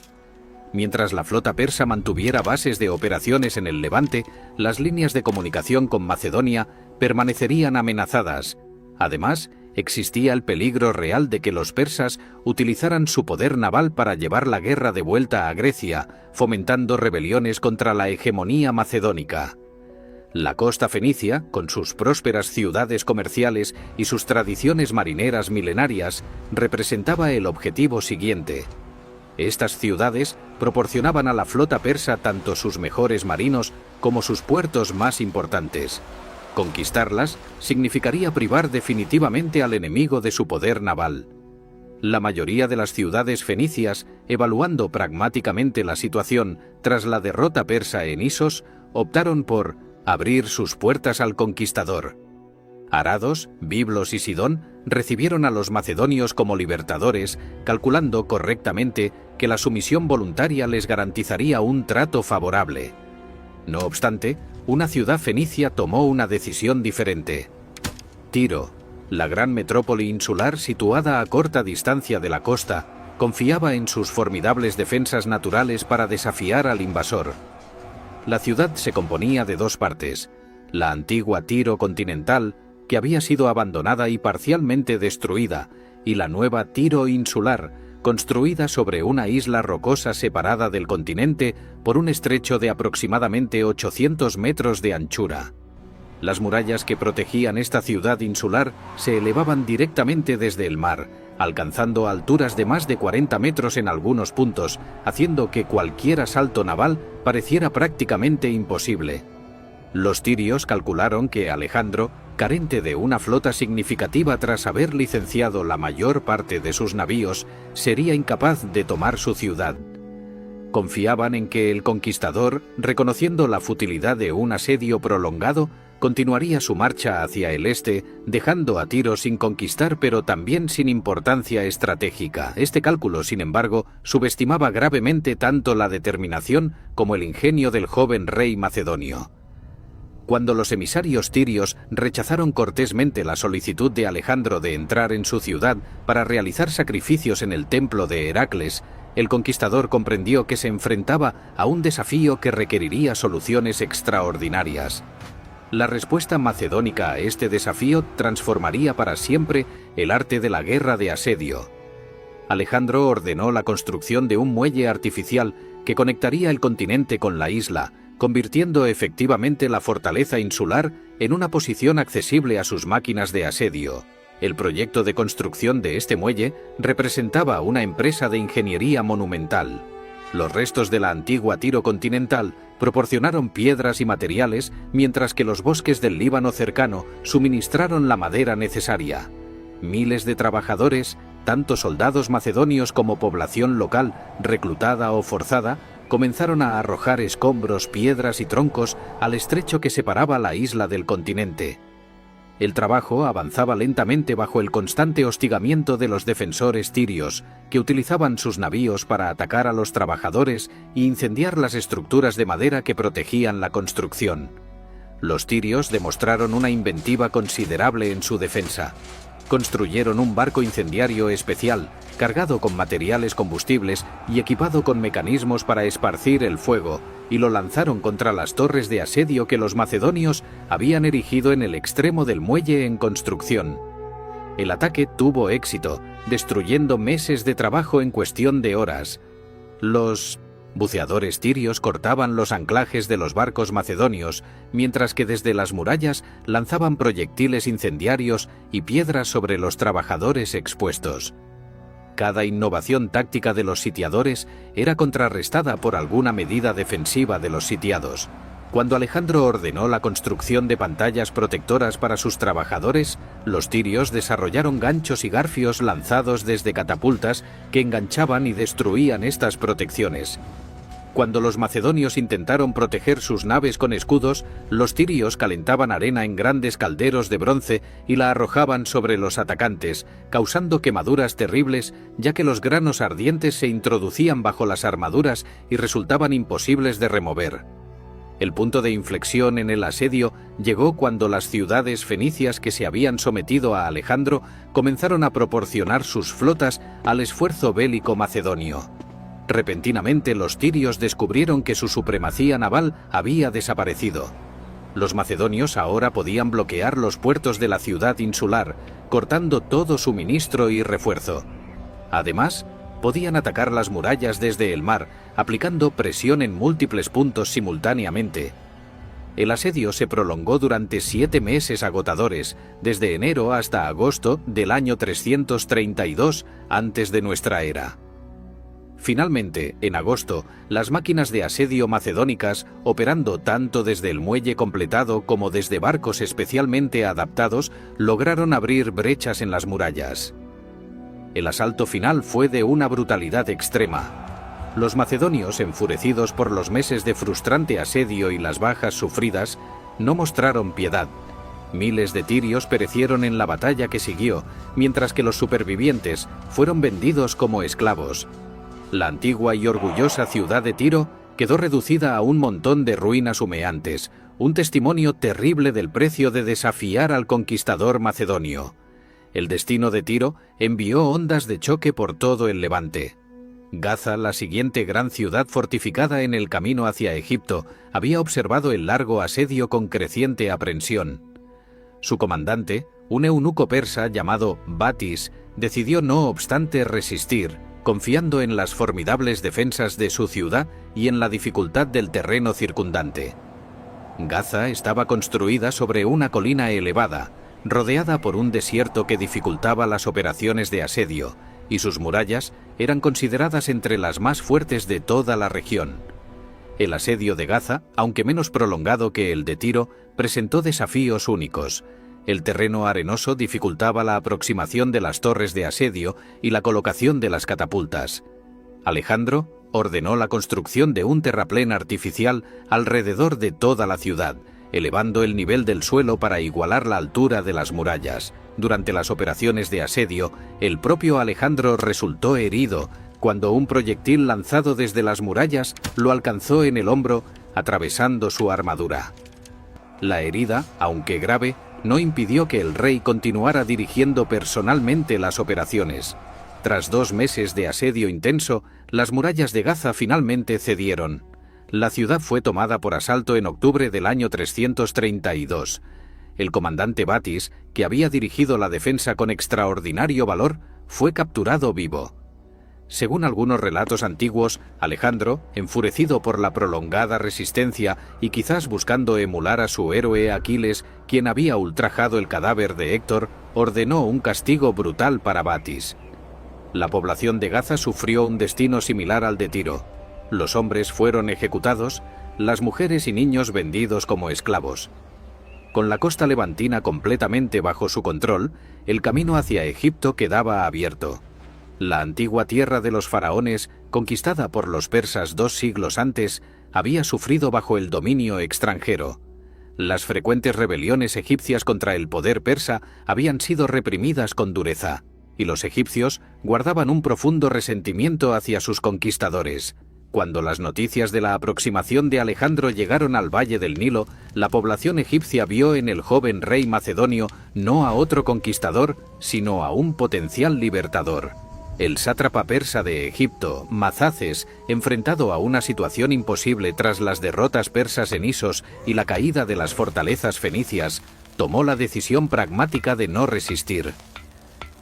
Mientras la flota persa mantuviera bases de operaciones en el Levante, las líneas de comunicación con Macedonia permanecerían amenazadas. Además, existía el peligro real de que los persas utilizaran su poder naval para llevar la guerra de vuelta a Grecia, fomentando rebeliones contra la hegemonía macedónica. La costa fenicia, con sus prósperas ciudades comerciales y sus tradiciones marineras milenarias, representaba el objetivo siguiente. Estas ciudades proporcionaban a la flota persa tanto sus mejores marinos como sus puertos más importantes. Conquistarlas significaría privar definitivamente al enemigo de su poder naval. La mayoría de las ciudades fenicias, evaluando pragmáticamente la situación tras la derrota persa en Isos, optaron por abrir sus puertas al conquistador. Arados, Biblos y Sidón recibieron a los macedonios como libertadores, calculando correctamente que la sumisión voluntaria les garantizaría un trato favorable. No obstante, una ciudad fenicia tomó una decisión diferente. Tiro, la gran metrópoli insular situada a corta distancia de la costa, confiaba en sus formidables defensas naturales para desafiar al invasor. La ciudad se componía de dos partes: la antigua Tiro continental, que había sido abandonada y parcialmente destruida, y la nueva Tiro insular, construida sobre una isla rocosa separada del continente por un estrecho de aproximadamente 800 metros de anchura. Las murallas que protegían esta ciudad insular se elevaban directamente desde el mar, alcanzando alturas de más de 40 metros en algunos puntos, haciendo que cualquier asalto naval pareciera prácticamente imposible. Los tirios calcularon que Alejandro, carente de una flota significativa tras haber licenciado la mayor parte de sus navíos, sería incapaz de tomar su ciudad. Confiaban en que el conquistador, reconociendo la futilidad de un asedio prolongado, continuaría su marcha hacia el este, dejando a Tiro sin conquistar pero también sin importancia estratégica. Este cálculo, sin embargo, subestimaba gravemente tanto la determinación como el ingenio del joven rey macedonio. Cuando los emisarios tirios rechazaron cortésmente la solicitud de Alejandro de entrar en su ciudad para realizar sacrificios en el templo de Heracles, el conquistador comprendió que se enfrentaba a un desafío que requeriría soluciones extraordinarias. La respuesta macedónica a este desafío transformaría para siempre el arte de la guerra de asedio. Alejandro ordenó la construcción de un muelle artificial que conectaría el continente con la isla, convirtiendo efectivamente la fortaleza insular en una posición accesible a sus máquinas de asedio. El proyecto de construcción de este muelle representaba una empresa de ingeniería monumental. Los restos de la antigua Tiro continental proporcionaron piedras y materiales, mientras que los bosques del Líbano cercano suministraron la madera necesaria. Miles de trabajadores, tanto soldados macedonios como población local, reclutada o forzada, comenzaron a arrojar escombros, piedras y troncos al estrecho que separaba la isla del continente. El trabajo avanzaba lentamente bajo el constante hostigamiento de los defensores tirios, que utilizaban sus navíos para atacar a los trabajadores e incendiar las estructuras de madera que protegían la construcción. Los tirios demostraron una inventiva considerable en su defensa. Construyeron un barco incendiario especial, cargado con materiales combustibles y equipado con mecanismos para esparcir el fuego, y lo lanzaron contra las torres de asedio que los macedonios habían erigido en el extremo del muelle en construcción. El ataque tuvo éxito, destruyendo meses de trabajo en cuestión de horas. Los buceadores tirios cortaban los anclajes de los barcos macedonios, mientras que desde las murallas lanzaban proyectiles incendiarios y piedras sobre los trabajadores expuestos. Cada innovación táctica de los sitiadores era contrarrestada por alguna medida defensiva de los sitiados. Cuando Alejandro ordenó la construcción de pantallas protectoras para sus trabajadores, los tirios desarrollaron ganchos y garfios lanzados desde catapultas que enganchaban y destruían estas protecciones. Cuando los macedonios intentaron proteger sus naves con escudos, los tirios calentaban arena en grandes calderos de bronce y la arrojaban sobre los atacantes, causando quemaduras terribles, ya que los granos ardientes se introducían bajo las armaduras y resultaban imposibles de remover. El punto de inflexión en el asedio llegó cuando las ciudades fenicias que se habían sometido a Alejandro comenzaron a proporcionar sus flotas al esfuerzo bélico macedonio. Repentinamente los tirios descubrieron que su supremacía naval había desaparecido. Los macedonios ahora podían bloquear los puertos de la ciudad insular, cortando todo suministro y refuerzo. Además, podían atacar las murallas desde el mar, aplicando presión en múltiples puntos simultáneamente. El asedio se prolongó durante 7 meses agotadores, desde enero hasta agosto del año 332 antes de nuestra era. Finalmente, en agosto, las máquinas de asedio macedónicas, operando tanto desde el muelle completado como desde barcos especialmente adaptados, lograron abrir brechas en las murallas. El asalto final fue de una brutalidad extrema. Los macedonios, enfurecidos por los meses de frustrante asedio y las bajas sufridas, no mostraron piedad. Miles de tirios perecieron en la batalla que siguió, mientras que los supervivientes fueron vendidos como esclavos. La antigua y orgullosa ciudad de Tiro quedó reducida a un montón de ruinas humeantes, un testimonio terrible del precio de desafiar al conquistador macedonio. El destino de Tiro envió ondas de choque por todo el Levante. Gaza, la siguiente gran ciudad fortificada en el camino hacia Egipto, había observado el largo asedio con creciente aprensión. Su comandante, un eunuco persa llamado Batis, decidió no obstante resistir, confiando en las formidables defensas de su ciudad y en la dificultad del terreno circundante. Gaza estaba construida sobre una colina elevada, rodeada por un desierto que dificultaba las operaciones de asedio, y sus murallas eran consideradas entre las más fuertes de toda la región. El asedio de Gaza, aunque menos prolongado que el de Tiro, presentó desafíos únicos. El terreno arenoso dificultaba la aproximación de las torres de asedio y la colocación de las catapultas. Alejandro ordenó la construcción de un terraplén artificial alrededor de toda la ciudad, elevando el nivel del suelo para igualar la altura de las murallas. Durante las operaciones de asedio, el propio Alejandro resultó herido cuando un proyectil lanzado desde las murallas lo alcanzó en el hombro, atravesando su armadura. La herida, aunque grave, no impidió que el rey continuara dirigiendo personalmente las operaciones. Tras 2 meses de asedio intenso, las murallas de Gaza finalmente cedieron. La ciudad fue tomada por asalto en octubre del año 332. El comandante Batis, que había dirigido la defensa con extraordinario valor, fue capturado vivo. Según algunos relatos antiguos, Alejandro, enfurecido por la prolongada resistencia y quizás buscando emular a su héroe Aquiles, quien había ultrajado el cadáver de Héctor, ordenó un castigo brutal para Batis. La población de Gaza sufrió un destino similar al de Tiro. Los hombres fueron ejecutados, las mujeres y niños vendidos como esclavos. Con la costa levantina completamente bajo su control, el camino hacia Egipto quedaba abierto. La antigua tierra de los faraones, conquistada por los persas 2 siglos antes, había sufrido bajo el dominio extranjero. Las frecuentes rebeliones egipcias contra el poder persa habían sido reprimidas con dureza, y los egipcios guardaban un profundo resentimiento hacia sus conquistadores. Cuando las noticias de la aproximación de Alejandro llegaron al valle del Nilo, la población egipcia vio en el joven rey macedonio no a otro conquistador, sino a un potencial libertador. El sátrapa persa de Egipto, Mazaces, enfrentado a una situación imposible tras las derrotas persas en Isos y la caída de las fortalezas fenicias, tomó la decisión pragmática de no resistir.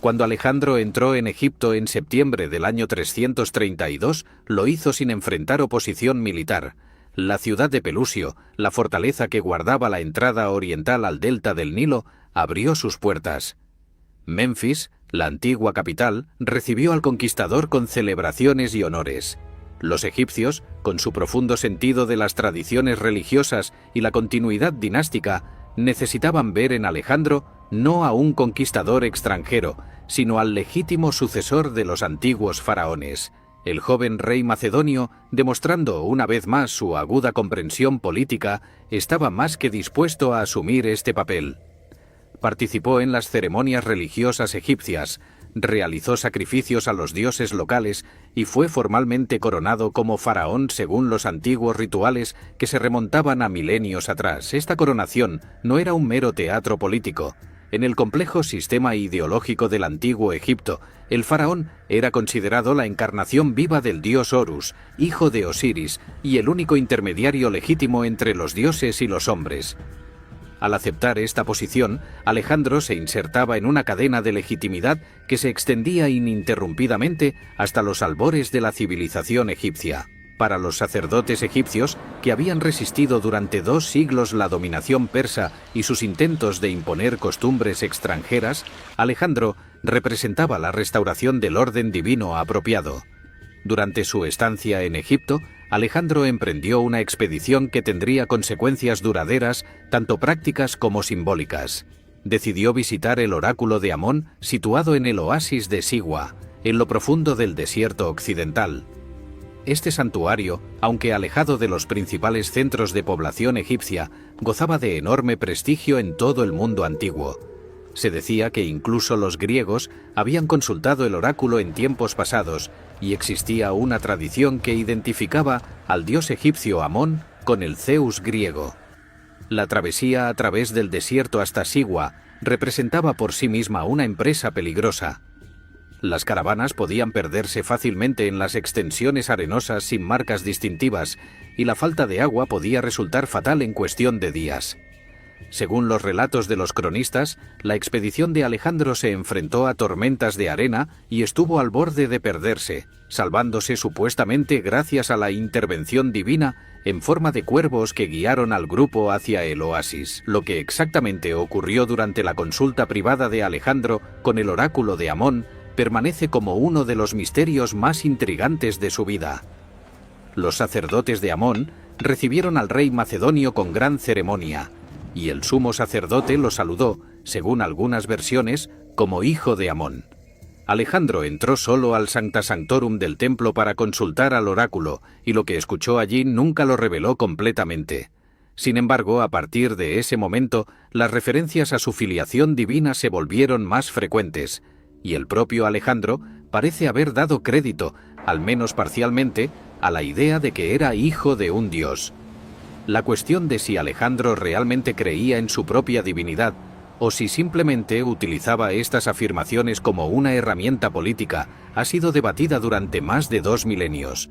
Cuando Alejandro entró en Egipto en septiembre del año 332, lo hizo sin enfrentar oposición militar. La ciudad de Pelusio, la fortaleza que guardaba la entrada oriental al delta del Nilo, abrió sus puertas. Menfis, la antigua capital, recibió al conquistador con celebraciones y honores. Los egipcios, con su profundo sentido de las tradiciones religiosas y la continuidad dinástica, necesitaban ver en Alejandro no a un conquistador extranjero, sino al legítimo sucesor de los antiguos faraones. El joven rey macedonio, demostrando una vez más su aguda comprensión política, estaba más que dispuesto a asumir este papel. Participó en las ceremonias religiosas egipcias, realizó sacrificios a los dioses locales y fue formalmente coronado como faraón según los antiguos rituales que se remontaban a milenios atrás. Esta coronación no era un mero teatro político. En el complejo sistema ideológico del antiguo Egipto, el faraón era considerado la encarnación viva del dios Horus, hijo de Osiris, y el único intermediario legítimo entre los dioses y los hombres. Al aceptar esta posición, Alejandro se insertaba en una cadena de legitimidad que se extendía ininterrumpidamente hasta los albores de la civilización egipcia. Para los sacerdotes egipcios, que habían resistido durante 2 siglos la dominación persa y sus intentos de imponer costumbres extranjeras, Alejandro representaba la restauración del orden divino apropiado. Durante su estancia en Egipto, Alejandro emprendió una expedición que tendría consecuencias duraderas, tanto prácticas como simbólicas. Decidió visitar el oráculo de Amón, situado en el oasis de Sigua, en lo profundo del desierto occidental. Este santuario, aunque alejado de los principales centros de población egipcia, gozaba de enorme prestigio en todo el mundo antiguo. Se decía que incluso los griegos habían consultado el oráculo en tiempos pasados y existía una tradición que identificaba al dios egipcio Amón con el Zeus griego. La travesía a través del desierto hasta Sigua representaba por sí misma una empresa peligrosa. Las caravanas podían perderse fácilmente en las extensiones arenosas sin marcas distintivas y la falta de agua podía resultar fatal en cuestión de días. Según los relatos de los cronistas, la expedición de Alejandro se enfrentó a tormentas de arena y estuvo al borde de perderse, salvándose supuestamente gracias a la intervención divina en forma de cuervos que guiaron al grupo hacia el oasis. Lo que exactamente ocurrió durante la consulta privada de Alejandro con el oráculo de Amón permanece como uno de los misterios más intrigantes de su vida. Los sacerdotes de Amón recibieron al rey macedonio con gran ceremonia, y el sumo sacerdote lo saludó, según algunas versiones, como hijo de Amón. Alejandro entró solo al Sancta Sanctorum del templo para consultar al oráculo, y lo que escuchó allí nunca lo reveló completamente. Sin embargo, a partir de ese momento, las referencias a su filiación divina se volvieron más frecuentes, y el propio Alejandro parece haber dado crédito, al menos parcialmente, a la idea de que era hijo de un dios. La cuestión de si Alejandro realmente creía en su propia divinidad o si simplemente utilizaba estas afirmaciones como una herramienta política ha sido debatida durante más de 2 milenios.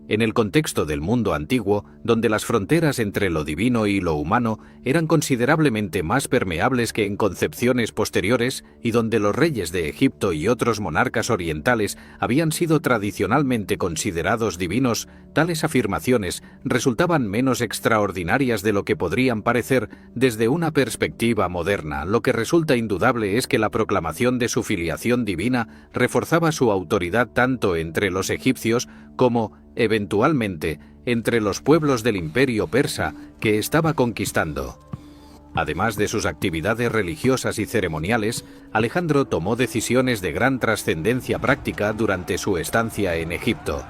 En el contexto del mundo antiguo, donde las fronteras entre lo divino y lo humano eran considerablemente más permeables que en concepciones posteriores y donde los reyes de Egipto y otros monarcas orientales habían sido tradicionalmente considerados divinos, tales afirmaciones resultaban menos extraordinarias de lo que podrían parecer desde una perspectiva moderna. Lo que resulta indudable es que la proclamación de su filiación divina reforzaba su autoridad tanto entre los egipcios como, eventualmente, entre los pueblos del imperio persa que estaba conquistando. Además de sus actividades religiosas y ceremoniales, Alejandro tomó decisiones de gran trascendencia práctica durante su estancia en Egipto.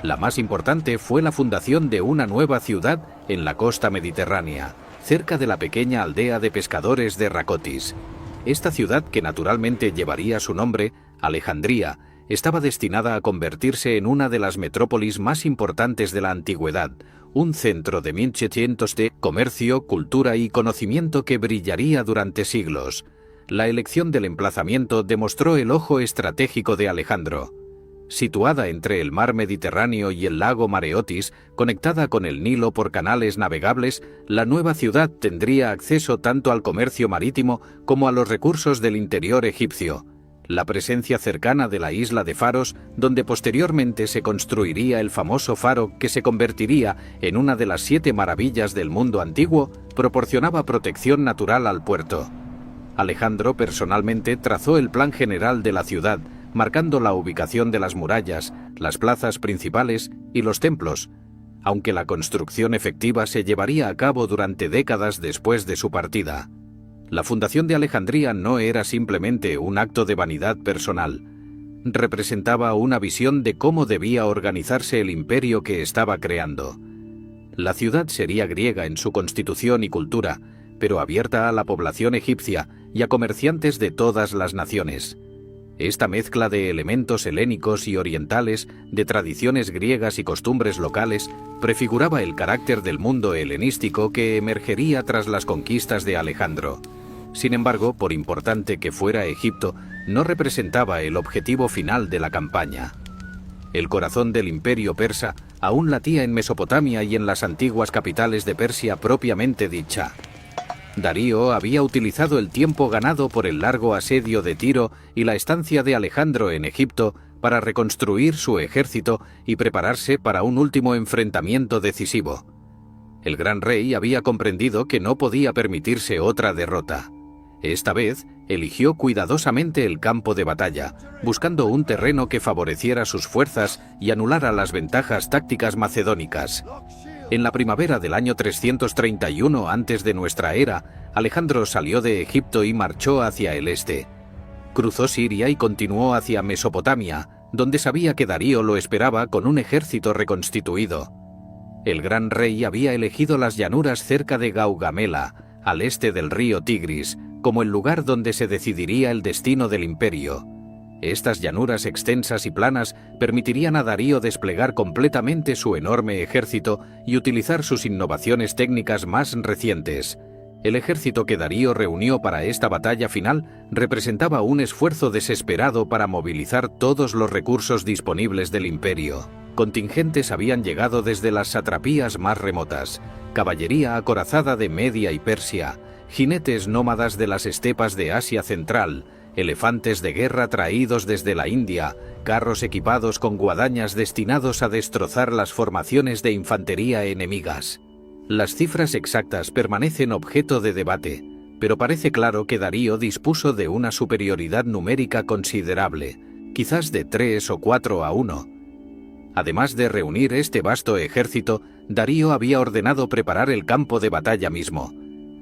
La más importante fue la fundación de una nueva ciudad en la costa mediterránea, cerca de la pequeña aldea de pescadores de Racotis. Esta ciudad, que naturalmente llevaría su nombre, Alejandría, estaba destinada a convertirse en una de las metrópolis más importantes de la antigüedad, un centro de 1700 de comercio, cultura y conocimiento que brillaría durante siglos. La elección del emplazamiento demostró el ojo estratégico de Alejandro. Situada entre el mar Mediterráneo y el lago Mareotis, conectada con el Nilo por canales navegables, la nueva ciudad tendría acceso tanto al comercio marítimo como a los recursos del interior egipcio. La presencia cercana de la isla de Faros, donde posteriormente se construiría el famoso faro que se convertiría en una de las 7 maravillas del mundo antiguo, proporcionaba protección natural al puerto. Alejandro personalmente trazó el plan general de la ciudad, marcando la ubicación de las murallas, las plazas principales y los templos, aunque la construcción efectiva se llevaría a cabo durante décadas después de su partida. La fundación de Alejandría no era simplemente un acto de vanidad personal. Representaba una visión de cómo debía organizarse el imperio que estaba creando. La ciudad sería griega en su constitución y cultura, pero abierta a la población egipcia y a comerciantes de todas las naciones. Esta mezcla de elementos helénicos y orientales, de tradiciones griegas y costumbres locales, prefiguraba el carácter del mundo helenístico que emergería tras las conquistas de Alejandro. Sin embargo, por importante que fuera Egipto, no representaba el objetivo final de la campaña. El corazón del imperio persa aún latía en Mesopotamia y en las antiguas capitales de Persia propiamente dicha. Darío había utilizado el tiempo ganado por el largo asedio de Tiro y la estancia de Alejandro en Egipto para reconstruir su ejército y prepararse para un último enfrentamiento decisivo. El gran rey había comprendido que no podía permitirse otra derrota. Esta vez, eligió cuidadosamente el campo de batalla, buscando un terreno que favoreciera sus fuerzas y anulara las ventajas tácticas macedónicas. En la primavera del año 331 antes de nuestra era, Alejandro salió de Egipto y marchó hacia el este. Cruzó Siria y continuó hacia Mesopotamia, donde sabía que Darío lo esperaba con un ejército reconstituido. El gran rey había elegido las llanuras cerca de Gaugamela, al este del río Tigris, como el lugar donde se decidiría el destino del imperio. Estas llanuras extensas y planas permitirían a Darío desplegar completamente su enorme ejército y utilizar sus innovaciones técnicas más recientes. El ejército que Darío reunió para esta batalla final representaba un esfuerzo desesperado para movilizar todos los recursos disponibles del imperio. Contingentes habían llegado desde las satrapías más remotas, caballería acorazada de Media y Persia, jinetes nómadas de las estepas de Asia Central, elefantes de guerra traídos desde la India, carros equipados con guadañas destinados a destrozar las formaciones de infantería enemigas. Las cifras exactas permanecen objeto de debate, pero parece claro que Darío dispuso de una superioridad numérica considerable, quizás de 3 o 4 a 1. Además de reunir este vasto ejército, Darío había ordenado preparar el campo de batalla mismo.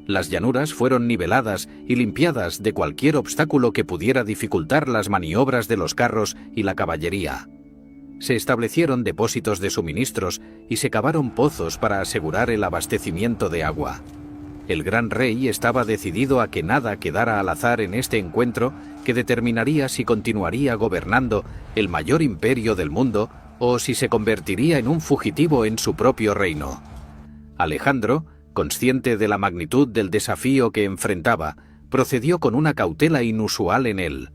Las llanuras fueron niveladas y limpiadas de cualquier obstáculo que pudiera dificultar las maniobras de los carros y la caballería. Se establecieron depósitos de suministros y se cavaron pozos para asegurar el abastecimiento de agua. El gran rey estaba decidido a que nada quedara al azar en este encuentro que determinaría si continuaría gobernando el mayor imperio del mundo o si se convertiría en un fugitivo en su propio reino. Alejandro, consciente de la magnitud del desafío que enfrentaba, procedió con una cautela inusual en él.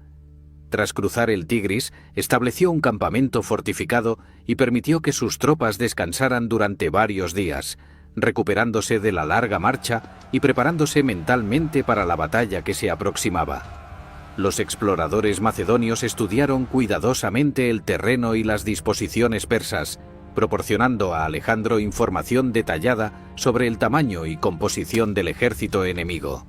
Tras cruzar el Tigris, estableció un campamento fortificado y permitió que sus tropas descansaran durante varios días, recuperándose de la larga marcha y preparándose mentalmente para la batalla que se aproximaba. Los exploradores macedonios estudiaron cuidadosamente el terreno y las disposiciones persas, proporcionando a Alejandro información detallada sobre el tamaño y composición del ejército enemigo.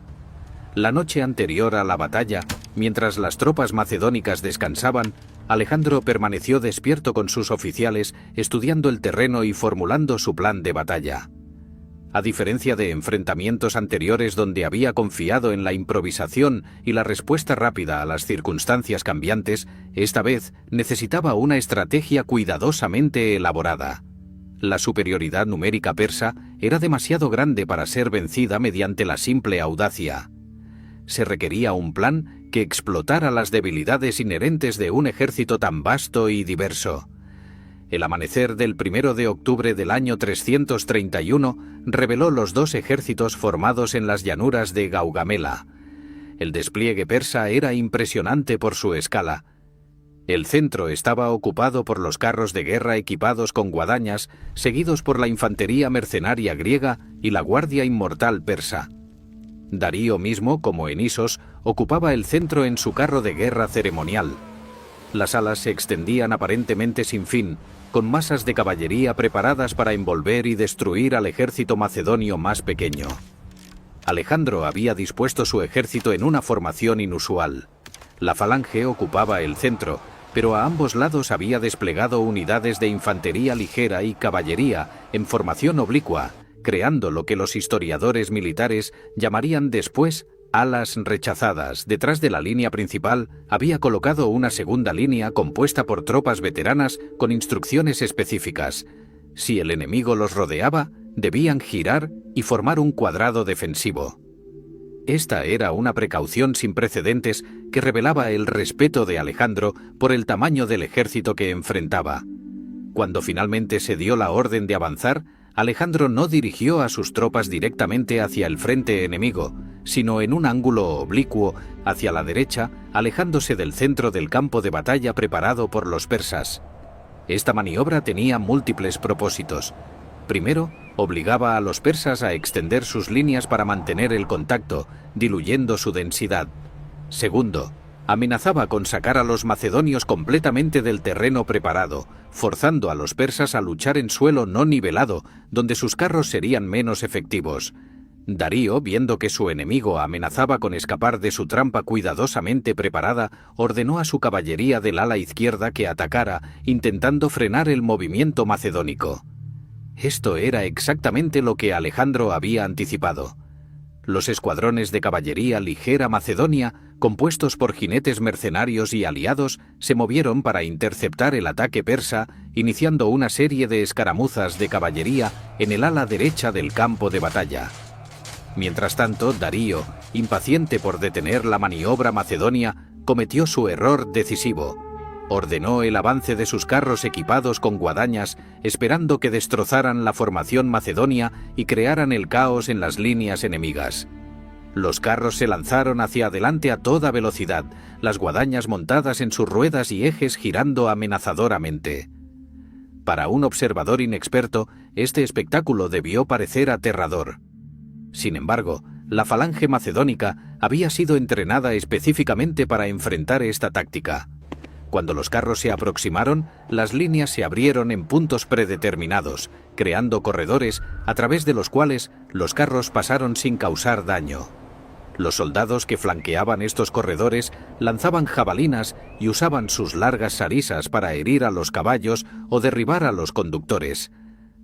La noche anterior a la batalla, mientras las tropas macedónicas descansaban, Alejandro permaneció despierto con sus oficiales, estudiando el terreno y formulando su plan de batalla. A diferencia de enfrentamientos anteriores donde había confiado en la improvisación y la respuesta rápida a las circunstancias cambiantes, esta vez necesitaba una estrategia cuidadosamente elaborada. La superioridad numérica persa era demasiado grande para ser vencida mediante la simple audacia. Se requería un plan que explotara las debilidades inherentes de un ejército tan vasto y diverso. El amanecer del 1 de octubre del año 331 reveló los dos ejércitos formados en las llanuras de Gaugamela. El despliegue persa era impresionante por su escala. El centro estaba ocupado por los carros de guerra equipados con guadañas, seguidos por la infantería mercenaria griega y la guardia inmortal persa. Darío mismo, como en Isos, ocupaba el centro en su carro de guerra ceremonial. Las alas se extendían aparentemente sin fin, con masas de caballería preparadas para envolver y destruir al ejército macedonio más pequeño. Alejandro había dispuesto su ejército en una formación inusual. La falange ocupaba el centro, pero a ambos lados había desplegado unidades de infantería ligera y caballería en formación oblicua, creando lo que los historiadores militares llamarían después alas rechazadas. Detrás de la línea principal había colocado una segunda línea compuesta por tropas veteranas con instrucciones específicas. Si el enemigo los rodeaba, debían girar y formar un cuadrado defensivo. Esta era una precaución sin precedentes que revelaba el respeto de Alejandro por el tamaño del ejército que enfrentaba. Cuando finalmente se dio la orden de avanzar, Alejandro no dirigió a sus tropas directamente hacia el frente enemigo, sino en un ángulo oblicuo hacia la derecha, alejándose del centro del campo de batalla preparado por los persas. Esta maniobra tenía múltiples propósitos. Primero, obligaba a los persas a extender sus líneas para mantener el contacto, diluyendo su densidad. Segundo, amenazaba con sacar a los macedonios completamente del terreno preparado, forzando a los persas a luchar en suelo no nivelado, donde sus carros serían menos efectivos. Darío, viendo que su enemigo amenazaba con escapar de su trampa cuidadosamente preparada, ordenó a su caballería del ala izquierda que atacara, intentando frenar el movimiento macedónico. Esto era exactamente lo que Alejandro había anticipado. Los escuadrones de caballería ligera macedonia, compuestos por jinetes mercenarios y aliados, se movieron para interceptar el ataque persa, iniciando una serie de escaramuzas de caballería en el ala derecha del campo de batalla. Mientras tanto, Darío, impaciente por detener la maniobra macedonia, cometió su error decisivo. Ordenó el avance de sus carros equipados con guadañas, esperando que destrozaran la formación macedonia y crearan el caos en las líneas enemigas. Los carros se lanzaron hacia adelante a toda velocidad, las guadañas montadas en sus ruedas y ejes girando amenazadoramente. Para un observador inexperto, este espectáculo debió parecer aterrador. Sin embargo, la falange macedónica había sido entrenada específicamente para enfrentar esta táctica. Cuando los carros se aproximaron, las líneas se abrieron en puntos predeterminados, creando corredores a través de los cuales los carros pasaron sin causar daño. Los soldados que flanqueaban estos corredores lanzaban jabalinas y usaban sus largas sarisas para herir a los caballos o derribar a los conductores.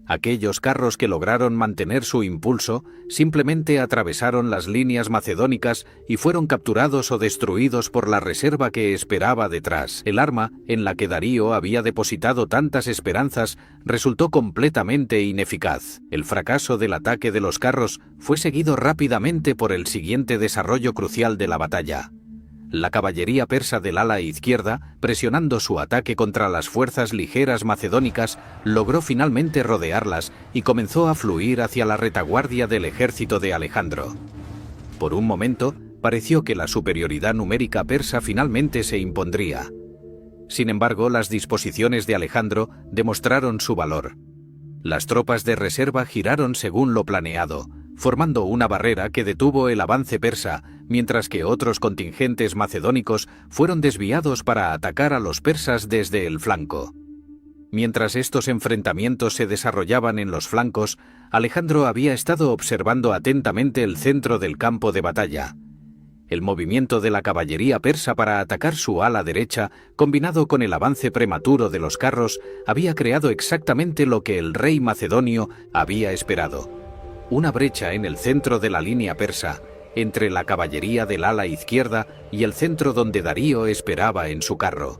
Aquellos carros que lograron mantener su impulso simplemente atravesaron las líneas macedónicas y fueron capturados o destruidos por la reserva que esperaba detrás. El arma en la que Darío había depositado tantas esperanzas resultó completamente ineficaz. El fracaso del ataque de los carros fue seguido rápidamente por el siguiente desarrollo crucial de la batalla. La caballería persa del ala izquierda, presionando su ataque contra las fuerzas ligeras macedónicas, logró finalmente rodearlas y comenzó a fluir hacia la retaguardia del ejército de Alejandro. Por un momento, pareció que la superioridad numérica persa finalmente se impondría. Sin embargo, las disposiciones de Alejandro demostraron su valor. Las tropas de reserva giraron según lo planeado, formando una barrera que detuvo el avance persa, mientras que otros contingentes macedónicos fueron desviados para atacar a los persas desde el flanco. Mientras estos enfrentamientos se desarrollaban en los flancos, Alejandro había estado observando atentamente el centro del campo de batalla. El movimiento de la caballería persa para atacar su ala derecha, combinado con el avance prematuro de los carros, había creado exactamente lo que el rey macedonio había esperado: una brecha en el centro de la línea persa, entre la caballería del ala izquierda y el centro donde Darío esperaba en su carro.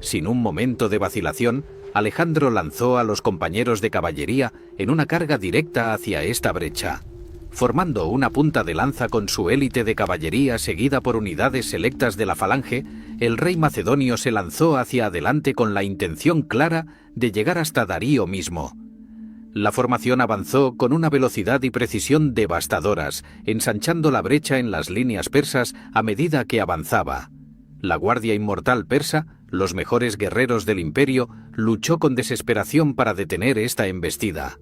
Sin un momento de vacilación, Alejandro lanzó a los compañeros de caballería en una carga directa hacia esta brecha. Formando una punta de lanza con su élite de caballería seguida por unidades selectas de la falange, el rey macedonio se lanzó hacia adelante con la intención clara de llegar hasta Darío mismo. La formación avanzó con una velocidad y precisión devastadoras, ensanchando la brecha en las líneas persas a medida que avanzaba. La Guardia Inmortal persa, los mejores guerreros del imperio, luchó con desesperación para detener esta embestida.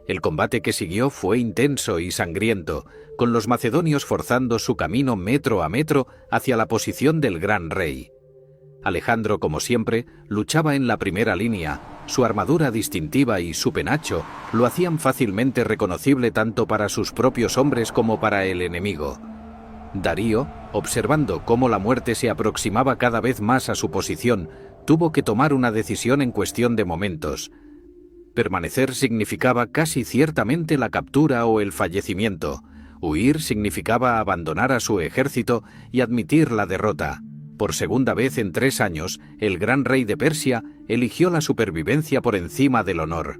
El combate que siguió fue intenso y sangriento, con los macedonios forzando su camino metro a metro hacia la posición del gran rey. Alejandro, como siempre, luchaba en la primera línea. Su armadura distintiva y su penacho lo hacían fácilmente reconocible tanto para sus propios hombres como para el enemigo. Darío, observando cómo la muerte se aproximaba cada vez más a su posición, tuvo que tomar una decisión en cuestión de momentos. Permanecer significaba casi ciertamente la captura o el fallecimiento. Huir significaba abandonar a su ejército y admitir la derrota. Por segunda vez en 3 años, el gran rey de Persia eligió la supervivencia por encima del honor.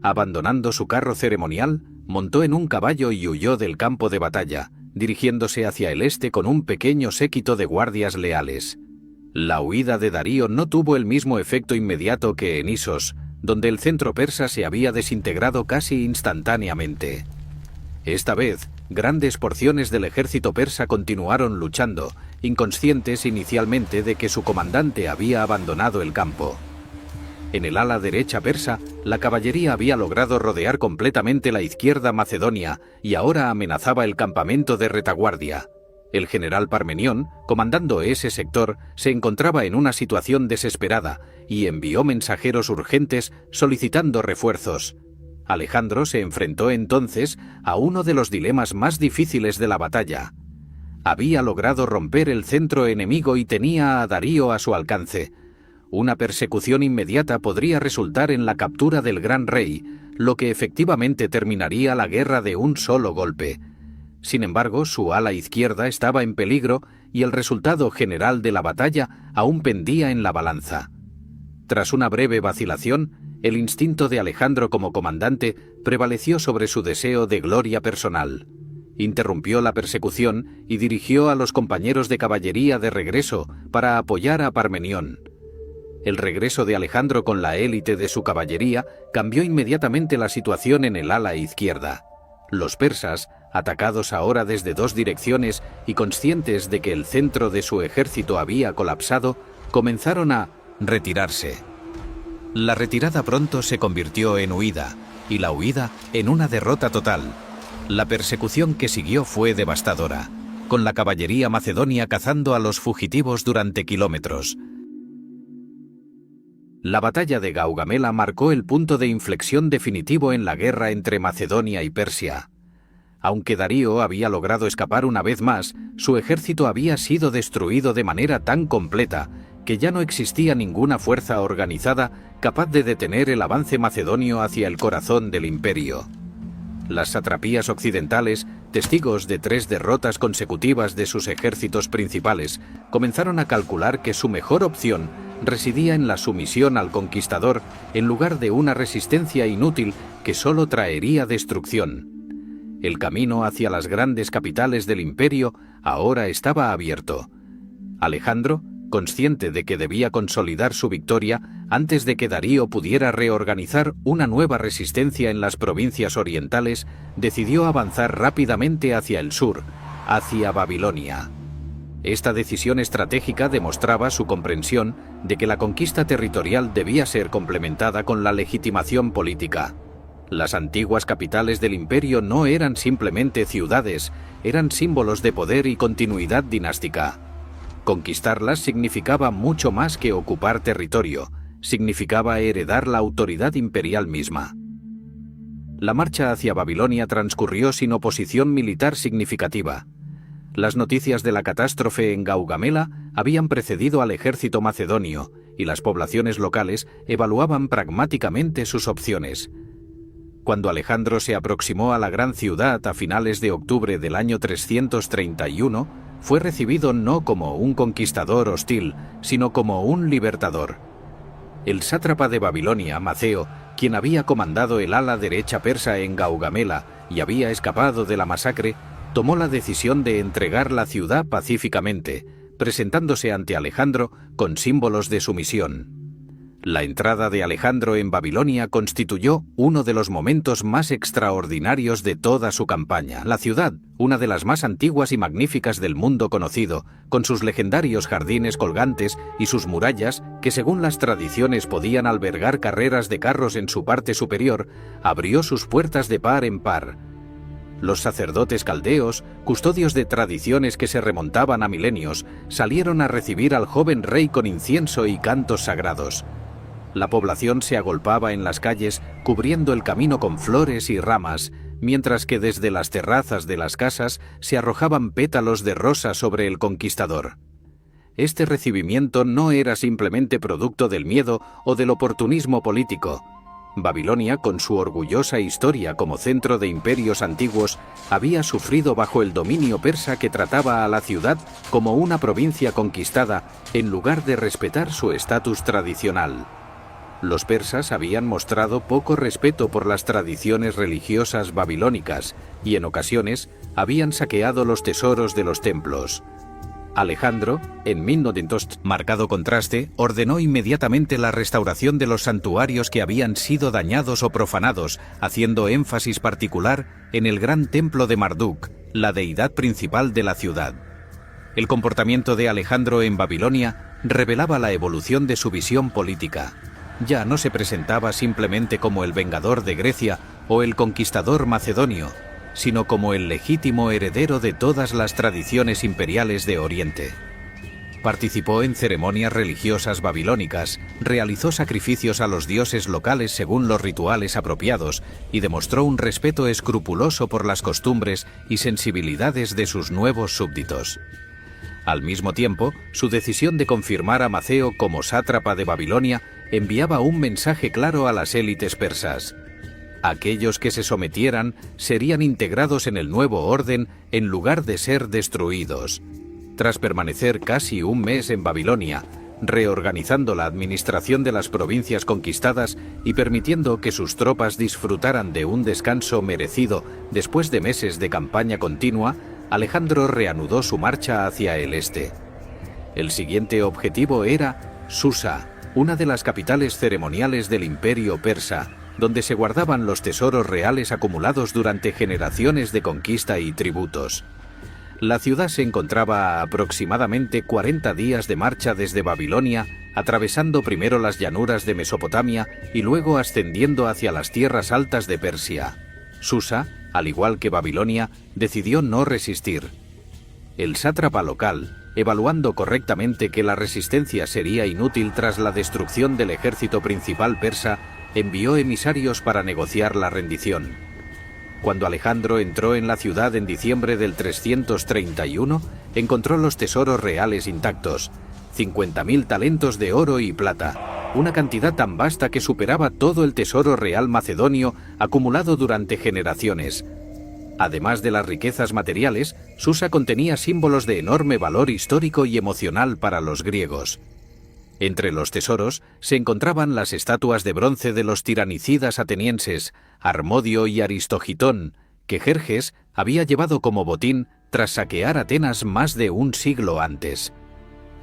Abandonando su carro ceremonial, montó en un caballo y huyó del campo de batalla, dirigiéndose hacia el este con un pequeño séquito de guardias leales. La huida de Darío no tuvo el mismo efecto inmediato que en Isos, donde el centro persa se había desintegrado casi instantáneamente. Esta vez, grandes porciones del ejército persa continuaron luchando, inconscientes inicialmente de que su comandante había abandonado el campo. En el ala derecha persa, la caballería había logrado rodear completamente la izquierda macedonia y ahora amenazaba el campamento de retaguardia. El general Parmenión, comandando ese sector, se encontraba en una situación desesperada y envió mensajeros urgentes solicitando refuerzos. Alejandro se enfrentó entonces a uno de los dilemas más difíciles de la batalla. Había logrado romper el centro enemigo y tenía a Darío a su alcance. Una persecución inmediata podría resultar en la captura del gran rey, lo que efectivamente terminaría la guerra de un solo golpe. Sin embargo, su ala izquierda estaba en peligro y el resultado general de la batalla aún pendía en la balanza. Tras una breve vacilación, el instinto de Alejandro como comandante prevaleció sobre su deseo de gloria personal. Interrumpió la persecución y dirigió a los compañeros de caballería de regreso para apoyar a Parmenión. El regreso de Alejandro con la élite de su caballería cambió inmediatamente la situación en el ala izquierda. Los persas, atacados ahora desde 2 direcciones y conscientes de que el centro de su ejército había colapsado, comenzaron a retirarse. La retirada pronto se convirtió en huida, y la huida en una derrota total. La persecución que siguió fue devastadora, con la caballería macedonia cazando a los fugitivos durante kilómetros. La batalla de Gaugamela marcó el punto de inflexión definitivo en la guerra entre Macedonia y Persia. Aunque Darío había logrado escapar una vez más, su ejército había sido destruido de manera tan completa que ya no existía ninguna fuerza organizada capaz de detener el avance macedonio hacia el corazón del imperio. Las satrapías occidentales, testigos de 3 derrotas consecutivas de sus ejércitos principales, comenzaron a calcular que su mejor opción residía en la sumisión al conquistador en lugar de una resistencia inútil que solo traería destrucción. El camino hacia las grandes capitales del imperio ahora estaba abierto. Alejandro, consciente de que debía consolidar su victoria antes de que Darío pudiera reorganizar una nueva resistencia en las provincias orientales, decidió avanzar rápidamente hacia el sur, hacia Babilonia. Esta decisión estratégica demostraba su comprensión de que la conquista territorial debía ser complementada con la legitimación política. Las antiguas capitales del imperio no eran simplemente ciudades, eran símbolos de poder y continuidad dinástica. Conquistarlas significaba mucho más que ocupar territorio, significaba heredar la autoridad imperial misma. La marcha hacia Babilonia transcurrió sin oposición militar significativa. Las noticias de la catástrofe en Gaugamela habían precedido al ejército macedonio y las poblaciones locales evaluaban pragmáticamente sus opciones. Cuando Alejandro se aproximó a la gran ciudad a finales de octubre del año 331, fue recibido no como un conquistador hostil, sino como un libertador. El sátrapa de Babilonia, Maceo, quien había comandado el ala derecha persa en Gaugamela y había escapado de la masacre, tomó la decisión de entregar la ciudad pacíficamente, presentándose ante Alejandro con símbolos de sumisión. La entrada de Alejandro en Babilonia constituyó uno de los momentos más extraordinarios de toda su campaña. La ciudad, una de las más antiguas y magníficas del mundo conocido, con sus legendarios jardines colgantes y sus murallas, que según las tradiciones podían albergar carreras de carros en su parte superior, abrió sus puertas de par en par. Los sacerdotes caldeos, custodios de tradiciones que se remontaban a milenios, salieron a recibir al joven rey con incienso y cantos sagrados. La población se agolpaba en las calles, cubriendo el camino con flores y ramas, mientras que desde las terrazas de las casas se arrojaban pétalos de rosa sobre el conquistador. Este recibimiento no era simplemente producto del miedo o del oportunismo político. Babilonia, con su orgullosa historia como centro de imperios antiguos, había sufrido bajo el dominio persa que trataba a la ciudad como una provincia conquistada, en lugar de respetar su estatus tradicional. Los persas habían mostrado poco respeto por las tradiciones religiosas babilónicas y en ocasiones habían saqueado los tesoros de los templos. Alejandro, en 1900, marcado contraste, ordenó inmediatamente la restauración de los santuarios que habían sido dañados o profanados, haciendo énfasis particular en el gran templo de Marduk, la deidad principal de la ciudad. El comportamiento de Alejandro en Babilonia revelaba la evolución de su visión política. Ya no se presentaba simplemente como el vengador de Grecia o el conquistador macedonio, sino como el legítimo heredero de todas las tradiciones imperiales de Oriente. Participó en ceremonias religiosas babilónicas, realizó sacrificios a los dioses locales según los rituales apropiados y demostró un respeto escrupuloso por las costumbres y sensibilidades de sus nuevos súbditos. Al mismo tiempo, su decisión de confirmar a Maceo como sátrapa de Babilonia enviaba un mensaje claro a las élites persas. Aquellos que se sometieran serían integrados en el nuevo orden en lugar de ser destruidos. Tras permanecer casi un mes en Babilonia, reorganizando la administración de las provincias conquistadas y permitiendo que sus tropas disfrutaran de un descanso merecido después de meses de campaña continua, Alejandro reanudó su marcha hacia el este. El siguiente objetivo era Susa, una de las capitales ceremoniales del Imperio persa, donde se guardaban los tesoros reales acumulados durante generaciones de conquista y tributos. La ciudad se encontraba a aproximadamente 40 días de marcha desde Babilonia, atravesando primero las llanuras de Mesopotamia y luego ascendiendo hacia las tierras altas de Persia. Susa, al igual que Babilonia, decidió no resistir. El sátrapa local, evaluando correctamente que la resistencia sería inútil tras la destrucción del ejército principal persa, envió emisarios para negociar la rendición. Cuando Alejandro entró en la ciudad en diciembre del 331, encontró los tesoros reales intactos, 50.000 talentos de oro y plata, una cantidad tan vasta que superaba todo el tesoro real macedonio acumulado durante generaciones. Además de las riquezas materiales, Susa contenía símbolos de enorme valor histórico y emocional para los griegos. Entre los tesoros se encontraban las estatuas de bronce de los tiranicidas atenienses, Harmodio y Aristogitón, que Jerjes había llevado como botín tras saquear Atenas más de un siglo antes.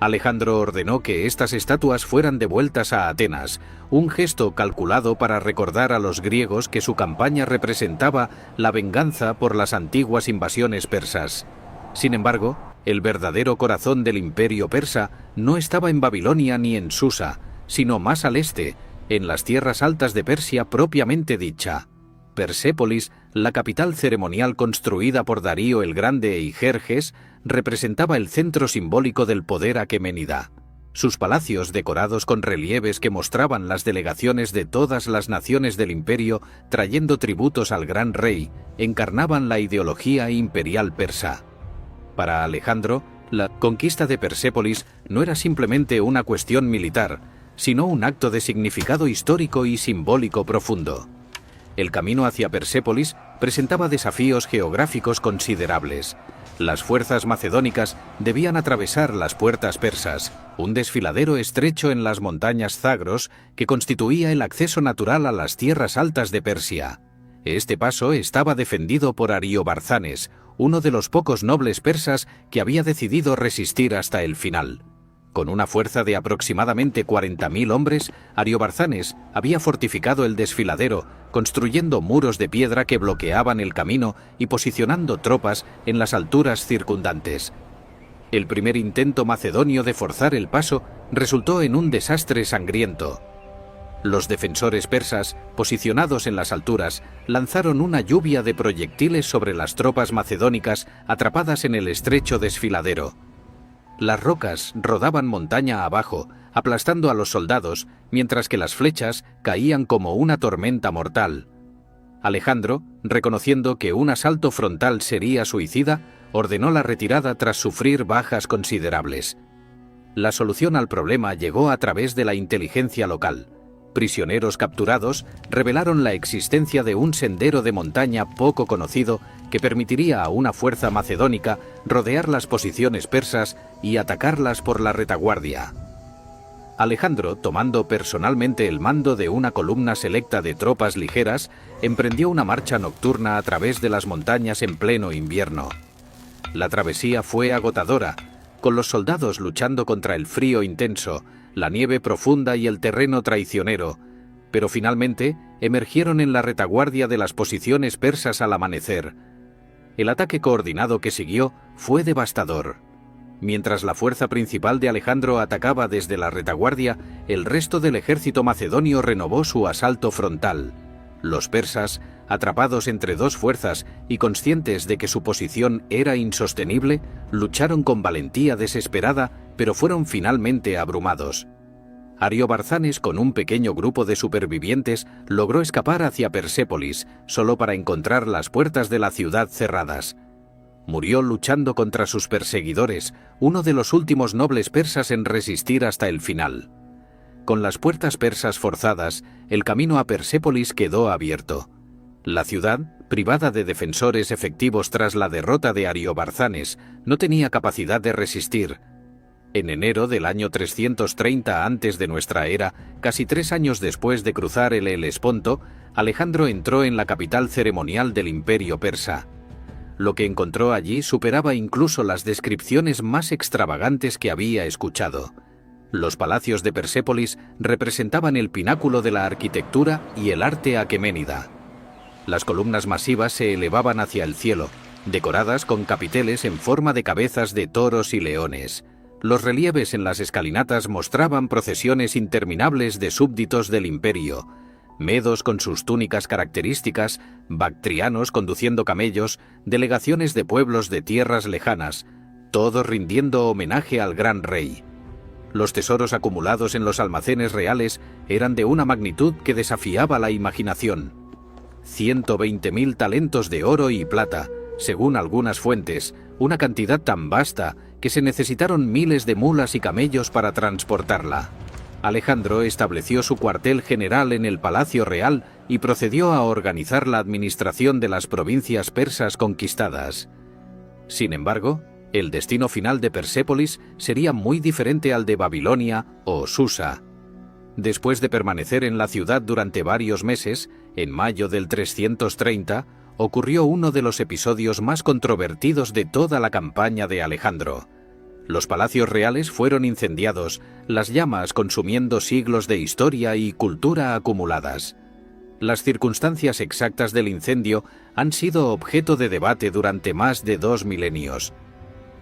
Alejandro ordenó que estas estatuas fueran devueltas a Atenas, un gesto calculado para recordar a los griegos que su campaña representaba la venganza por las antiguas invasiones persas. Sin embargo, el verdadero corazón del imperio persa no estaba en Babilonia ni en Susa, sino más al este, en las tierras altas de Persia propiamente dicha. Persépolis, la capital ceremonial construida por Darío el Grande y Jerjes, representaba el centro simbólico del poder aqueménida. Sus palacios, decorados con relieves que mostraban las delegaciones de todas las naciones del imperio trayendo tributos al gran rey, encarnaban la ideología imperial persa. Para Alejandro, la conquista de Persépolis no era simplemente una cuestión militar, sino un acto de significado histórico y simbólico profundo. El camino hacia Persépolis presentaba desafíos geográficos considerables. Las fuerzas macedónicas debían atravesar las puertas persas, un desfiladero estrecho en las montañas Zagros que constituía el acceso natural a las tierras altas de Persia. Este paso estaba defendido por Ariobarzanes, uno de los pocos nobles persas que había decidido resistir hasta el final. Con una fuerza de aproximadamente 40.000 hombres, Ariobarzanes había fortificado el desfiladero, construyendo muros de piedra que bloqueaban el camino y posicionando tropas en las alturas circundantes. El primer intento macedonio de forzar el paso resultó en un desastre sangriento. Los defensores persas, posicionados en las alturas, lanzaron una lluvia de proyectiles sobre las tropas macedónicas atrapadas en el estrecho desfiladero. Las rocas rodaban montaña abajo, aplastando a los soldados, mientras que las flechas caían como una tormenta mortal. Alejandro, reconociendo que un asalto frontal sería suicida, ordenó la retirada tras sufrir bajas considerables. La solución al problema llegó a través de la inteligencia local. Prisioneros capturados revelaron la existencia de un sendero de montaña poco conocido que permitiría a una fuerza macedónica rodear las posiciones persas y atacarlas por la retaguardia. Alejandro, tomando personalmente el mando de una columna selecta de tropas ligeras, emprendió una marcha nocturna a través de las montañas en pleno invierno. La travesía fue agotadora, con los soldados luchando contra el frío intenso, la nieve profunda y el terreno traicionero, pero finalmente emergieron en la retaguardia de las posiciones persas al amanecer. El ataque coordinado que siguió fue devastador. Mientras la fuerza principal de Alejandro atacaba desde la retaguardia, el resto del ejército macedonio renovó su asalto frontal. Los persas, atrapados entre dos fuerzas y conscientes de que su posición era insostenible, lucharon con valentía desesperada, pero fueron finalmente abrumados. Ariobarzanes, con un pequeño grupo de supervivientes, logró escapar hacia Persépolis, solo para encontrar las puertas de la ciudad cerradas. Murió luchando contra sus perseguidores, uno de los últimos nobles persas en resistir hasta el final. Con las puertas persas forzadas, el camino a Persépolis quedó abierto. La ciudad, privada de defensores efectivos tras la derrota de Ariobarzanes, no tenía capacidad de resistir. En enero del año 330 antes de nuestra era, casi 3 años después de cruzar el Helesponto, Alejandro entró en la capital ceremonial del Imperio persa. Lo que encontró allí superaba incluso las descripciones más extravagantes que había escuchado. Los palacios de Persépolis representaban el pináculo de la arquitectura y el arte aqueménida. Las columnas masivas se elevaban hacia el cielo, decoradas con capiteles en forma de cabezas de toros y leones. Los relieves en las escalinatas mostraban procesiones interminables de súbditos del imperio, medos con sus túnicas características, bactrianos conduciendo camellos, delegaciones de pueblos de tierras lejanas, todos rindiendo homenaje al gran rey. Los tesoros acumulados en los almacenes reales eran de una magnitud que desafiaba la imaginación. 120.000 talentos de oro y plata, según algunas fuentes, una cantidad tan vasta que se necesitaron miles de mulas y camellos para transportarla. Alejandro estableció su cuartel general en el Palacio Real y procedió a organizar la administración de las provincias persas conquistadas. Sin embargo, el destino final de Persépolis sería muy diferente al de Babilonia o Susa. Después de permanecer en la ciudad durante varios meses, en mayo del 330, ocurrió uno de los episodios más controvertidos de toda la campaña de Alejandro. Los palacios reales fueron incendiados, las llamas consumiendo siglos de historia y cultura acumuladas. Las circunstancias exactas del incendio han sido objeto de debate durante más de 2 milenios.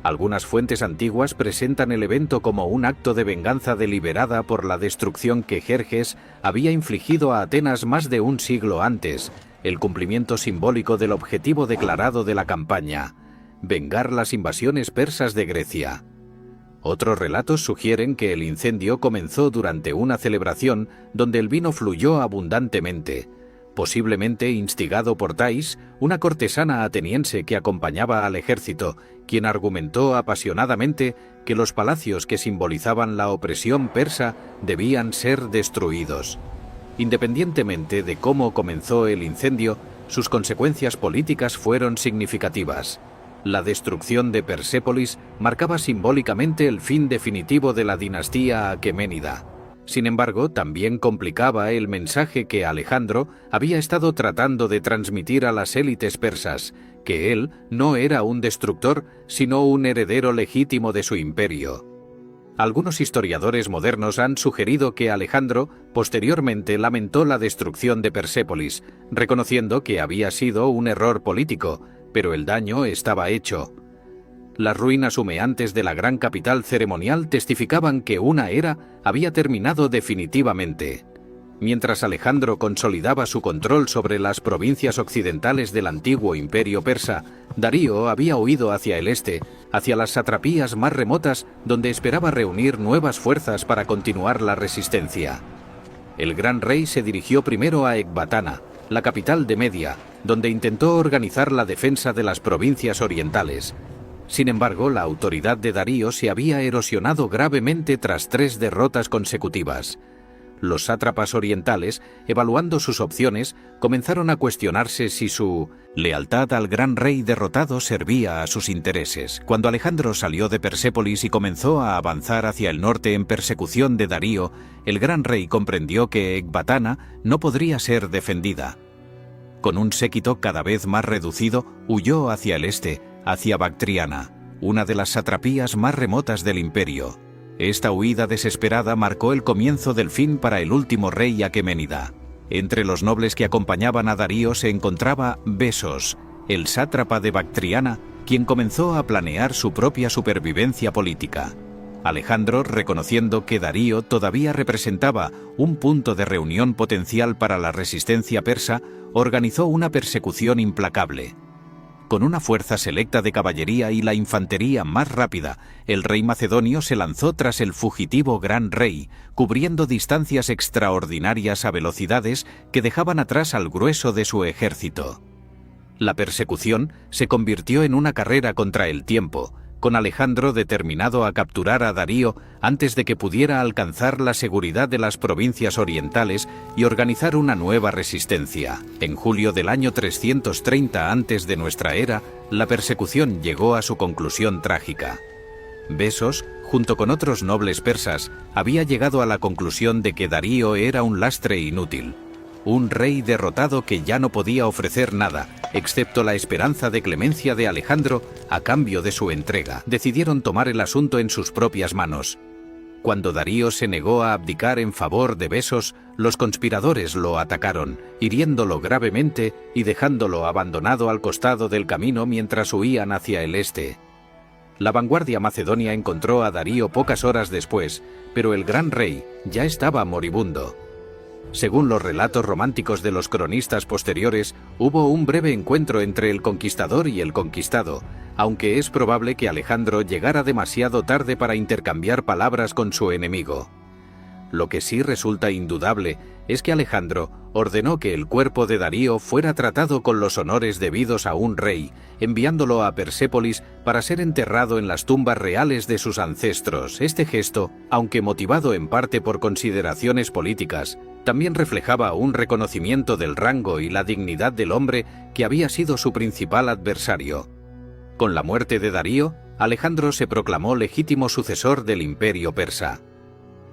Algunas fuentes antiguas presentan el evento como un acto de venganza deliberada por la destrucción que Jerjes había infligido a Atenas más de un siglo antes, el cumplimiento simbólico del objetivo declarado de la campaña: vengar las invasiones persas de Grecia. Otros relatos sugieren que el incendio comenzó durante una celebración donde el vino fluyó abundantemente, posiblemente instigado por Thais, una cortesana ateniense que acompañaba al ejército, quien argumentó apasionadamente que los palacios que simbolizaban la opresión persa debían ser destruidos. Independientemente de cómo comenzó el incendio, sus consecuencias políticas fueron significativas. La destrucción de Persépolis marcaba simbólicamente el fin definitivo de la dinastía aqueménida. Sin embargo, también complicaba el mensaje que Alejandro había estado tratando de transmitir a las élites persas, que él no era un destructor, sino un heredero legítimo de su imperio. Algunos historiadores modernos han sugerido que Alejandro posteriormente lamentó la destrucción de Persépolis, reconociendo que había sido un error político, pero el daño estaba hecho. Las ruinas humeantes de la gran capital ceremonial testificaban que una era había terminado definitivamente. Mientras Alejandro consolidaba su control sobre las provincias occidentales del antiguo imperio persa, Darío había huido hacia el este, hacia las satrapías más remotas, donde esperaba reunir nuevas fuerzas para continuar la resistencia. El gran rey se dirigió primero a Ecbatana, la capital de Media, donde intentó organizar la defensa de las provincias orientales. Sin embargo, la autoridad de Darío se había erosionado gravemente tras 3 derrotas consecutivas. Los sátrapas orientales, evaluando sus opciones, comenzaron a cuestionarse si su lealtad al gran rey derrotado servía a sus intereses. Cuando Alejandro salió de Persépolis y comenzó a avanzar hacia el norte en persecución de Darío, el gran rey comprendió que Ecbatana no podría ser defendida. Con un séquito cada vez más reducido, huyó hacia el este, hacia Bactriana, una de las satrapías más remotas del imperio. Esta huida desesperada marcó el comienzo del fin para el último rey aqueménida. Entre los nobles que acompañaban a Darío se encontraba Besos, el sátrapa de Bactriana, quien comenzó a planear su propia supervivencia política. Alejandro, reconociendo que Darío todavía representaba un punto de reunión potencial para la resistencia persa, organizó una persecución implacable. Con una fuerza selecta de caballería y la infantería más rápida, el rey macedonio se lanzó tras el fugitivo gran rey, cubriendo distancias extraordinarias a velocidades que dejaban atrás al grueso de su ejército. La persecución se convirtió en una carrera contra el tiempo, con Alejandro determinado a capturar a Darío antes de que pudiera alcanzar la seguridad de las provincias orientales y organizar una nueva resistencia. En julio del año 330 antes de nuestra era, la persecución llegó a su conclusión trágica. Besos, junto con otros nobles persas, había llegado a la conclusión de que Darío era un lastre inútil, un rey derrotado que ya no podía ofrecer nada, excepto la esperanza de clemencia de Alejandro a cambio de su entrega. Decidieron tomar el asunto en sus propias manos. Cuando Darío se negó a abdicar en favor de Besos, los conspiradores lo atacaron, hiriéndolo gravemente y dejándolo abandonado al costado del camino mientras huían hacia el este. La vanguardia macedonia encontró a Darío pocas horas después, pero el gran rey ya estaba moribundo. Según los relatos románticos de los cronistas posteriores, hubo un breve encuentro entre el conquistador y el conquistado, aunque es probable que Alejandro llegara demasiado tarde para intercambiar palabras con su enemigo. Lo que sí resulta indudable es que Alejandro ordenó que el cuerpo de Darío fuera tratado con los honores debidos a un rey, enviándolo a Persépolis para ser enterrado en las tumbas reales de sus ancestros. Este gesto, aunque motivado en parte por consideraciones políticas, también reflejaba un reconocimiento del rango y la dignidad del hombre que había sido su principal adversario. Con la muerte de Darío, Alejandro se proclamó legítimo sucesor del imperio persa.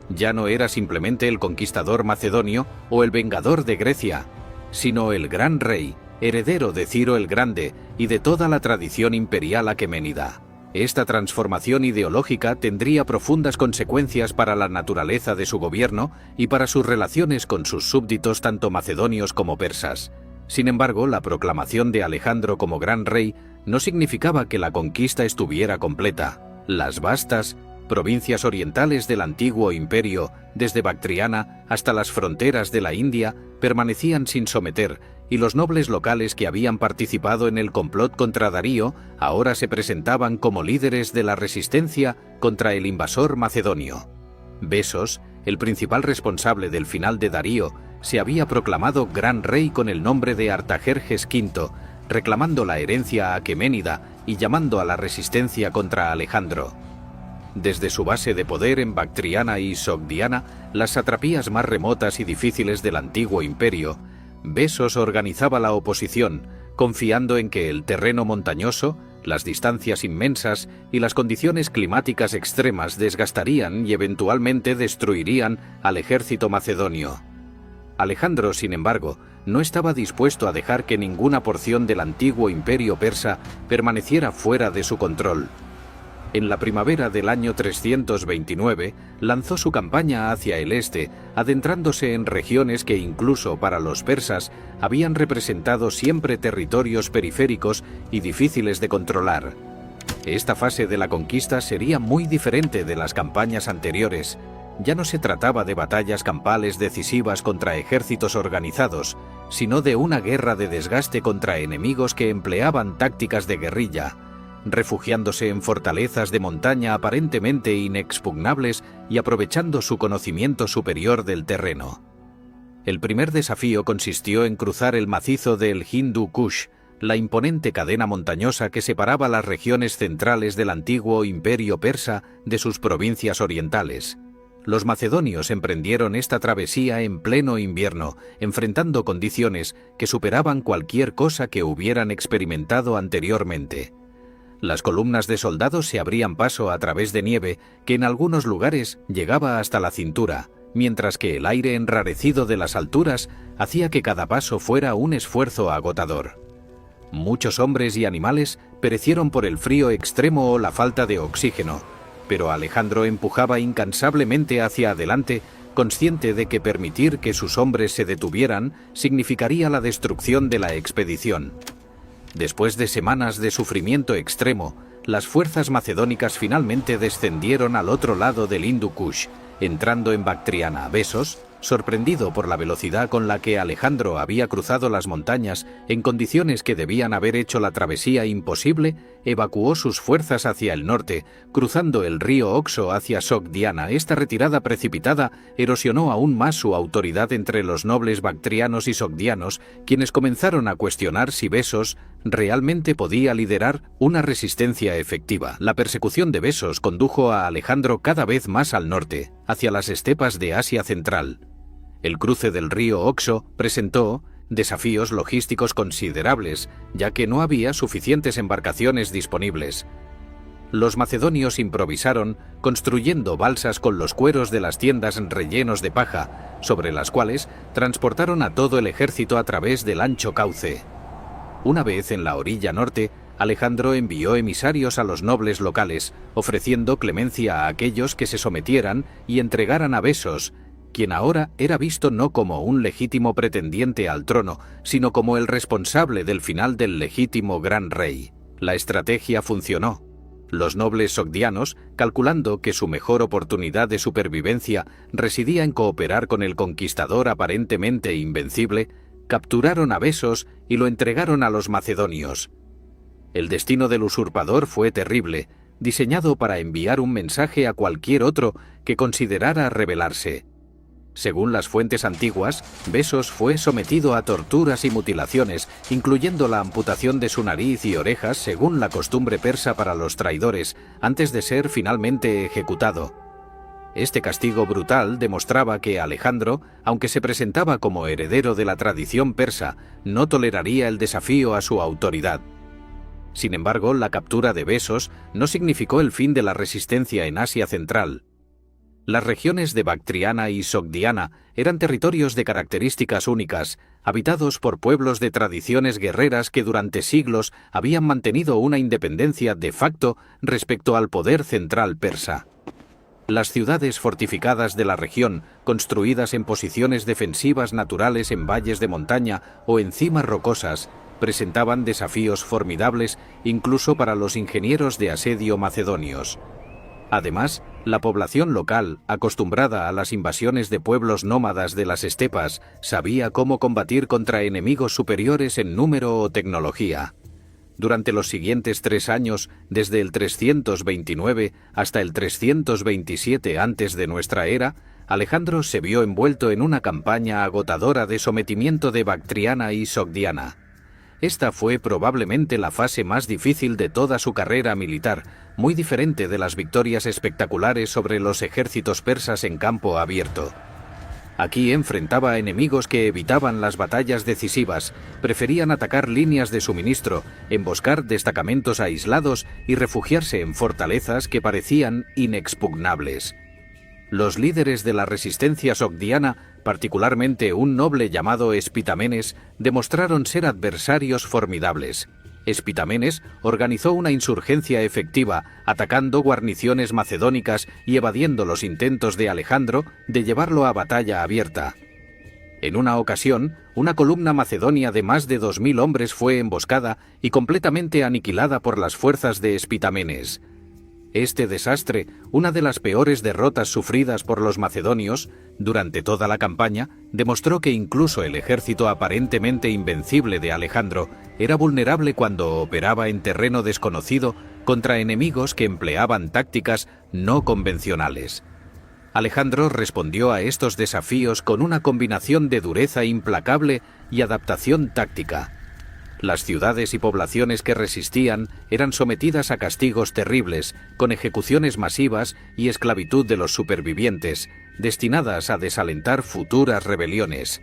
Ya no era simplemente el conquistador macedonio o el vengador de Grecia, sino el gran rey, heredero de Ciro el Grande y de toda la tradición imperial aqueménida. Esta transformación ideológica tendría profundas consecuencias para la naturaleza de su gobierno y para sus relaciones con sus súbditos tanto macedonios como persas. Sin embargo, la proclamación de Alejandro como gran rey no significaba que la conquista estuviera completa. Las vastas provincias orientales del antiguo imperio, desde Bactriana hasta las fronteras de la India, permanecían sin someter, y los nobles locales que habían participado en el complot contra Darío ahora se presentaban como líderes de la resistencia contra el invasor macedonio. Besos, el principal responsable del final de Darío, se había proclamado gran rey con el nombre de Artajerjes V, reclamando la herencia aqueménida y llamando a la resistencia contra Alejandro. Desde su base de poder en Bactriana y Sogdiana, las satrapías más remotas y difíciles del antiguo imperio, Besos organizaba la oposición, confiando en que el terreno montañoso, las distancias inmensas y las condiciones climáticas extremas desgastarían y eventualmente destruirían al ejército macedonio. Alejandro, sin embargo, no estaba dispuesto a dejar que ninguna porción del antiguo imperio persa permaneciera fuera de su control. En la primavera del año 329, lanzó su campaña hacia el este, adentrándose en regiones que incluso para los persas habían representado siempre territorios periféricos y difíciles de controlar. Esta fase de la conquista sería muy diferente de las campañas anteriores. Ya no se trataba de batallas campales decisivas contra ejércitos organizados, sino de una guerra de desgaste contra enemigos que empleaban tácticas de guerrilla, refugiándose en fortalezas de montaña aparentemente inexpugnables y aprovechando su conocimiento superior del terreno. El primer desafío consistió en cruzar el macizo del Hindu Kush, la imponente cadena montañosa que separaba las regiones centrales del antiguo imperio persa de sus provincias orientales. Los macedonios emprendieron esta travesía en pleno invierno, enfrentando condiciones que superaban cualquier cosa que hubieran experimentado anteriormente. Las columnas de soldados se abrían paso a través de nieve que en algunos lugares llegaba hasta la cintura, mientras que el aire enrarecido de las alturas hacía que cada paso fuera un esfuerzo agotador. Muchos hombres y animales perecieron por el frío extremo o la falta de oxígeno, pero Alejandro empujaba incansablemente hacia adelante, consciente de que permitir que sus hombres se detuvieran significaría la destrucción de la expedición. Después de semanas de sufrimiento extremo, las fuerzas macedónicas finalmente descendieron al otro lado del Hindu Kush, entrando en Bactriana. Besos, sorprendido por la velocidad con la que Alejandro había cruzado las montañas en condiciones que debían haber hecho la travesía imposible, evacuó sus fuerzas hacia el norte, cruzando el río Oxo hacia Sogdiana. Esta retirada precipitada erosionó aún más su autoridad entre los nobles bactrianos y sogdianos, quienes comenzaron a cuestionar si Besos realmente podía liderar una resistencia efectiva. La persecución de Besos condujo a Alejandro cada vez más al norte, hacia las estepas de Asia Central. El cruce del río Oxo presentó desafíos logísticos considerables, ya que no había suficientes embarcaciones disponibles. Los macedonios improvisaron, construyendo balsas con los cueros de las tiendas rellenos de paja, sobre las cuales transportaron a todo el ejército a través del ancho cauce. Una vez en la orilla norte, Alejandro envió emisarios a los nobles locales, ofreciendo clemencia a aquellos que se sometieran y entregaran a Besos, quien ahora era visto no como un legítimo pretendiente al trono, sino como el responsable del final del legítimo gran rey. La estrategia funcionó. Los nobles sogdianos, calculando que su mejor oportunidad de supervivencia residía en cooperar con el conquistador aparentemente invencible, capturaron a Besos y lo entregaron a los macedonios. El destino del usurpador fue terrible, diseñado para enviar un mensaje a cualquier otro que considerara rebelarse. Según las fuentes antiguas, Besos fue sometido a torturas y mutilaciones, incluyendo la amputación de su nariz y orejas según la costumbre persa para los traidores, antes de ser finalmente ejecutado. Este castigo brutal demostraba que Alejandro, aunque se presentaba como heredero de la tradición persa, no toleraría el desafío a su autoridad. Sin embargo, la captura de Besos no significó el fin de la resistencia en Asia Central. Las regiones de Bactriana y Sogdiana eran territorios de características únicas, habitados por pueblos de tradiciones guerreras que durante siglos habían mantenido una independencia de facto respecto al poder central persa. Las ciudades fortificadas de la región, construidas en posiciones defensivas naturales en valles de montaña o en cimas rocosas, presentaban desafíos formidables incluso para los ingenieros de asedio macedonios. Además, la población local, acostumbrada a las invasiones de pueblos nómadas de las estepas, sabía cómo combatir contra enemigos superiores en número o tecnología. Durante los siguientes 3 años, desde el 329 hasta el 327 antes de nuestra era, Alejandro se vio envuelto en una campaña agotadora de sometimiento de Bactriana y Sogdiana. Esta fue probablemente la fase más difícil de toda su carrera militar, muy diferente de las victorias espectaculares sobre los ejércitos persas en campo abierto. Aquí enfrentaba a enemigos que evitaban las batallas decisivas, preferían atacar líneas de suministro, emboscar destacamentos aislados y refugiarse en fortalezas que parecían inexpugnables. Los líderes de la resistencia sogdiana, particularmente un noble llamado Espitamenes, demostraron ser adversarios formidables. Espitamenes organizó una insurgencia efectiva, atacando guarniciones macedónicas y evadiendo los intentos de Alejandro de llevarlo a batalla abierta. En una ocasión, una columna macedonia de más de 2000 hombres fue emboscada y completamente aniquilada por las fuerzas de Espitamenes. Este desastre, una de las peores derrotas sufridas por los macedonios durante toda la campaña, demostró que incluso el ejército aparentemente invencible de Alejandro era vulnerable cuando operaba en terreno desconocido contra enemigos que empleaban tácticas no convencionales. Alejandro respondió a estos desafíos con una combinación de dureza implacable y adaptación táctica. Las ciudades y poblaciones que resistían eran sometidas a castigos terribles, con ejecuciones masivas y esclavitud de los supervivientes, destinadas a desalentar futuras rebeliones.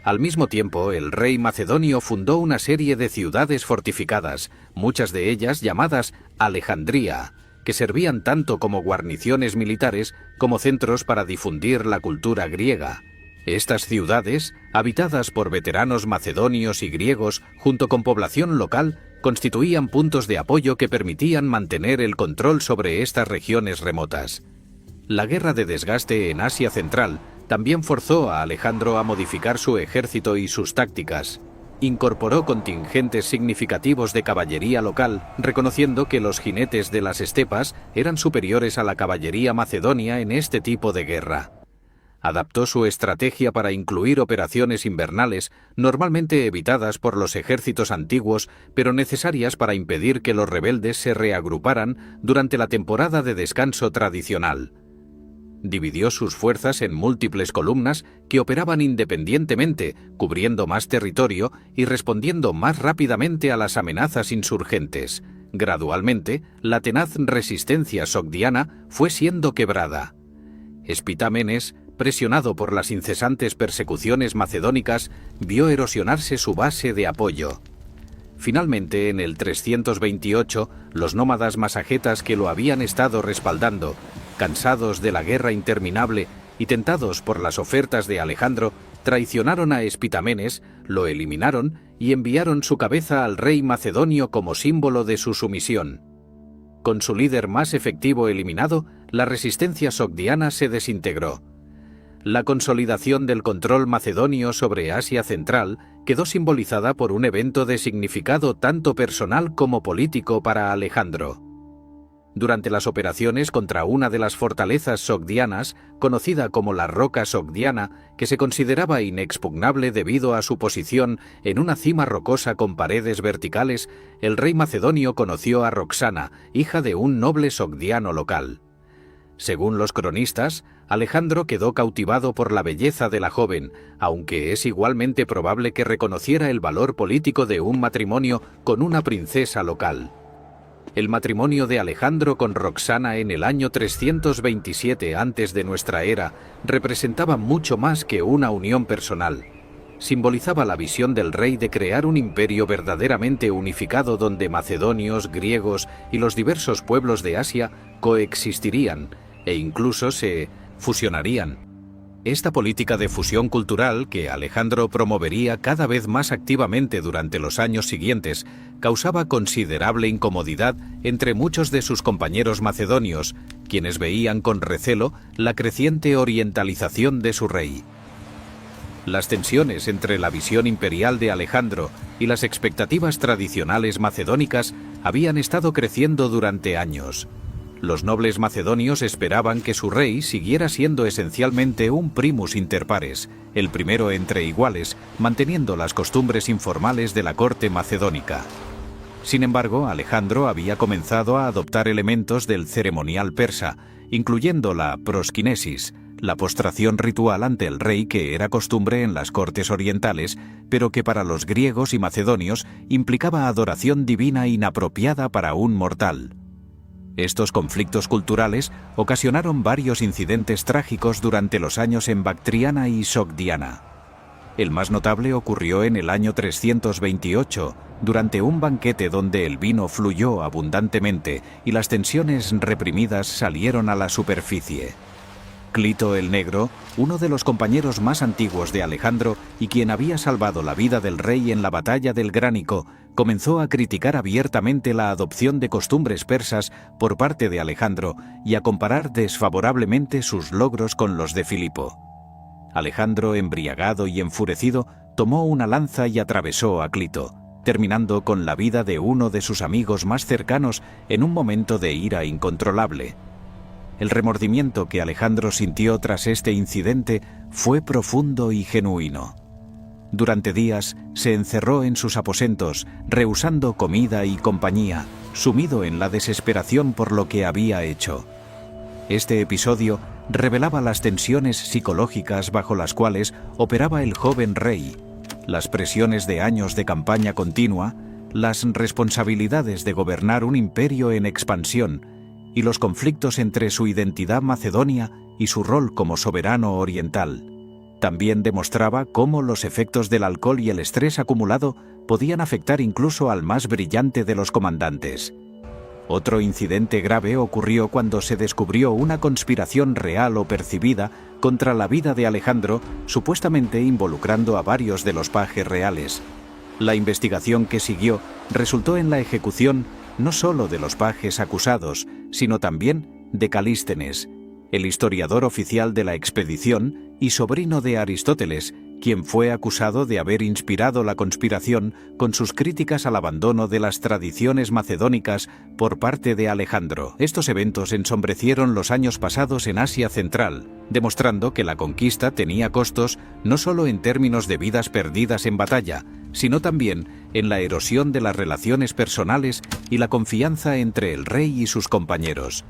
Al mismo tiempo, el rey macedonio fundó una serie de ciudades fortificadas, muchas de ellas llamadas Alejandría, que servían tanto como guarniciones militares como centros para difundir la cultura griega. Estas ciudades, habitadas por veteranos macedonios y griegos junto con población local, constituían puntos de apoyo que permitían mantener el control sobre estas regiones remotas. La guerra de desgaste en Asia Central también forzó a Alejandro a modificar su ejército y sus tácticas. Incorporó contingentes significativos de caballería local, reconociendo que los jinetes de las estepas eran superiores a la caballería macedonia en este tipo de guerra. Adaptó su estrategia para incluir operaciones invernales, normalmente evitadas por los ejércitos antiguos, pero necesarias para impedir que los rebeldes se reagruparan durante la temporada de descanso tradicional. Dividió sus fuerzas en múltiples columnas que operaban independientemente, cubriendo más territorio y respondiendo más rápidamente a las amenazas insurgentes. Gradualmente, la tenaz resistencia sogdiana fue siendo quebrada. Espitamenes, presionado por las incesantes persecuciones macedónicas, vio erosionarse su base de apoyo. Finalmente, en el 328, los nómadas masagetas que lo habían estado respaldando, cansados de la guerra interminable y tentados por las ofertas de Alejandro, traicionaron a Espitamenes, lo eliminaron y enviaron su cabeza al rey macedonio como símbolo de su sumisión. Con su líder más efectivo eliminado, la resistencia sogdiana se desintegró. La consolidación del control macedonio sobre Asia Central quedó simbolizada por un evento de significado tanto personal como político para Alejandro. Durante las operaciones contra una de las fortalezas sogdianas, conocida como la Roca Sogdiana, que se consideraba inexpugnable debido a su posición en una cima rocosa con paredes verticales, el rey macedonio conoció a Roxana, hija de un noble sogdiano local. Según los cronistas, Alejandro quedó cautivado por la belleza de la joven, aunque es igualmente probable que reconociera el valor político de un matrimonio con una princesa local. El matrimonio de Alejandro con Roxana en el año 327 antes de nuestra era representaba mucho más que una unión personal. Simbolizaba la visión del rey de crear un imperio verdaderamente unificado donde macedonios, griegos y los diversos pueblos de Asia coexistirían e incluso se fusionarían. Esta política de fusión cultural, que Alejandro promovería cada vez más activamente durante los años siguientes, causaba considerable incomodidad entre muchos de sus compañeros macedonios, quienes veían con recelo la creciente orientalización de su rey. Las tensiones entre la visión imperial de Alejandro y las expectativas tradicionales macedónicas habían estado creciendo durante años. Los nobles macedonios esperaban que su rey siguiera siendo esencialmente un primus inter pares, el primero entre iguales, manteniendo las costumbres informales de la corte macedónica. Sin embargo, Alejandro había comenzado a adoptar elementos del ceremonial persa, incluyendo la proskinesis, la postración ritual ante el rey que era costumbre en las cortes orientales, pero que para los griegos y macedonios implicaba adoración divina inapropiada para un mortal. Estos conflictos culturales ocasionaron varios incidentes trágicos durante los años en Bactriana y Sogdiana. El más notable ocurrió en el año 328, durante un banquete donde el vino fluyó abundantemente y las tensiones reprimidas salieron a la superficie. Clito el Negro, uno de los compañeros más antiguos de Alejandro y quien había salvado la vida del rey en la batalla del Gránico, comenzó a criticar abiertamente la adopción de costumbres persas por parte de Alejandro y a comparar desfavorablemente sus logros con los de Filipo. Alejandro, embriagado y enfurecido, tomó una lanza y atravesó a Clito, terminando con la vida de uno de sus amigos más cercanos en un momento de ira incontrolable. El remordimiento que Alejandro sintió tras este incidente fue profundo y genuino. Durante días se encerró en sus aposentos, rehusando comida y compañía, sumido en la desesperación por lo que había hecho. Este episodio revelaba las tensiones psicológicas bajo las cuales operaba el joven rey, las presiones de años de campaña continua, las responsabilidades de gobernar un imperio en expansión y los conflictos entre su identidad macedonia y su rol como soberano oriental. También demostraba cómo los efectos del alcohol y el estrés acumulado podían afectar incluso al más brillante de los comandantes. Otro incidente grave ocurrió cuando se descubrió una conspiración real o percibida contra la vida de Alejandro, supuestamente involucrando a varios de los pajes reales. La investigación que siguió resultó en la ejecución no solo de los pajes acusados, sino también de Calístenes, el historiador oficial de la expedición y sobrino de Aristóteles, quien fue acusado de haber inspirado la conspiración con sus críticas al abandono de las tradiciones macedónicas por parte de Alejandro. Estos eventos ensombrecieron los años pasados en Asia Central, demostrando que la conquista tenía costos no solo en términos de vidas perdidas en batalla, sino también en la erosión de las relaciones personales y la confianza entre el rey y sus compañeros.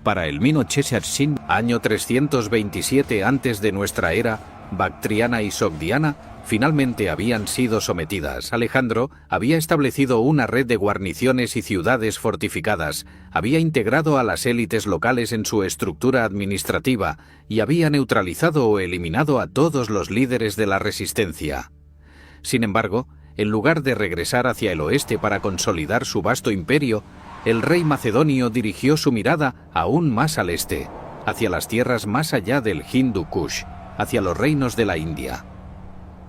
Para el Mino Cheshire, año 327 antes de nuestra era, Bactriana y Sogdiana finalmente habían sido sometidas. Alejandro había establecido una red de guarniciones y ciudades fortificadas, había integrado a las élites locales en su estructura administrativa y había neutralizado o eliminado a todos los líderes de la resistencia. Sin embargo, en lugar de regresar hacia el oeste para consolidar su vasto imperio, el rey macedonio dirigió su mirada aún más al este, hacia las tierras más allá del Hindu Kush, hacia los reinos de la India.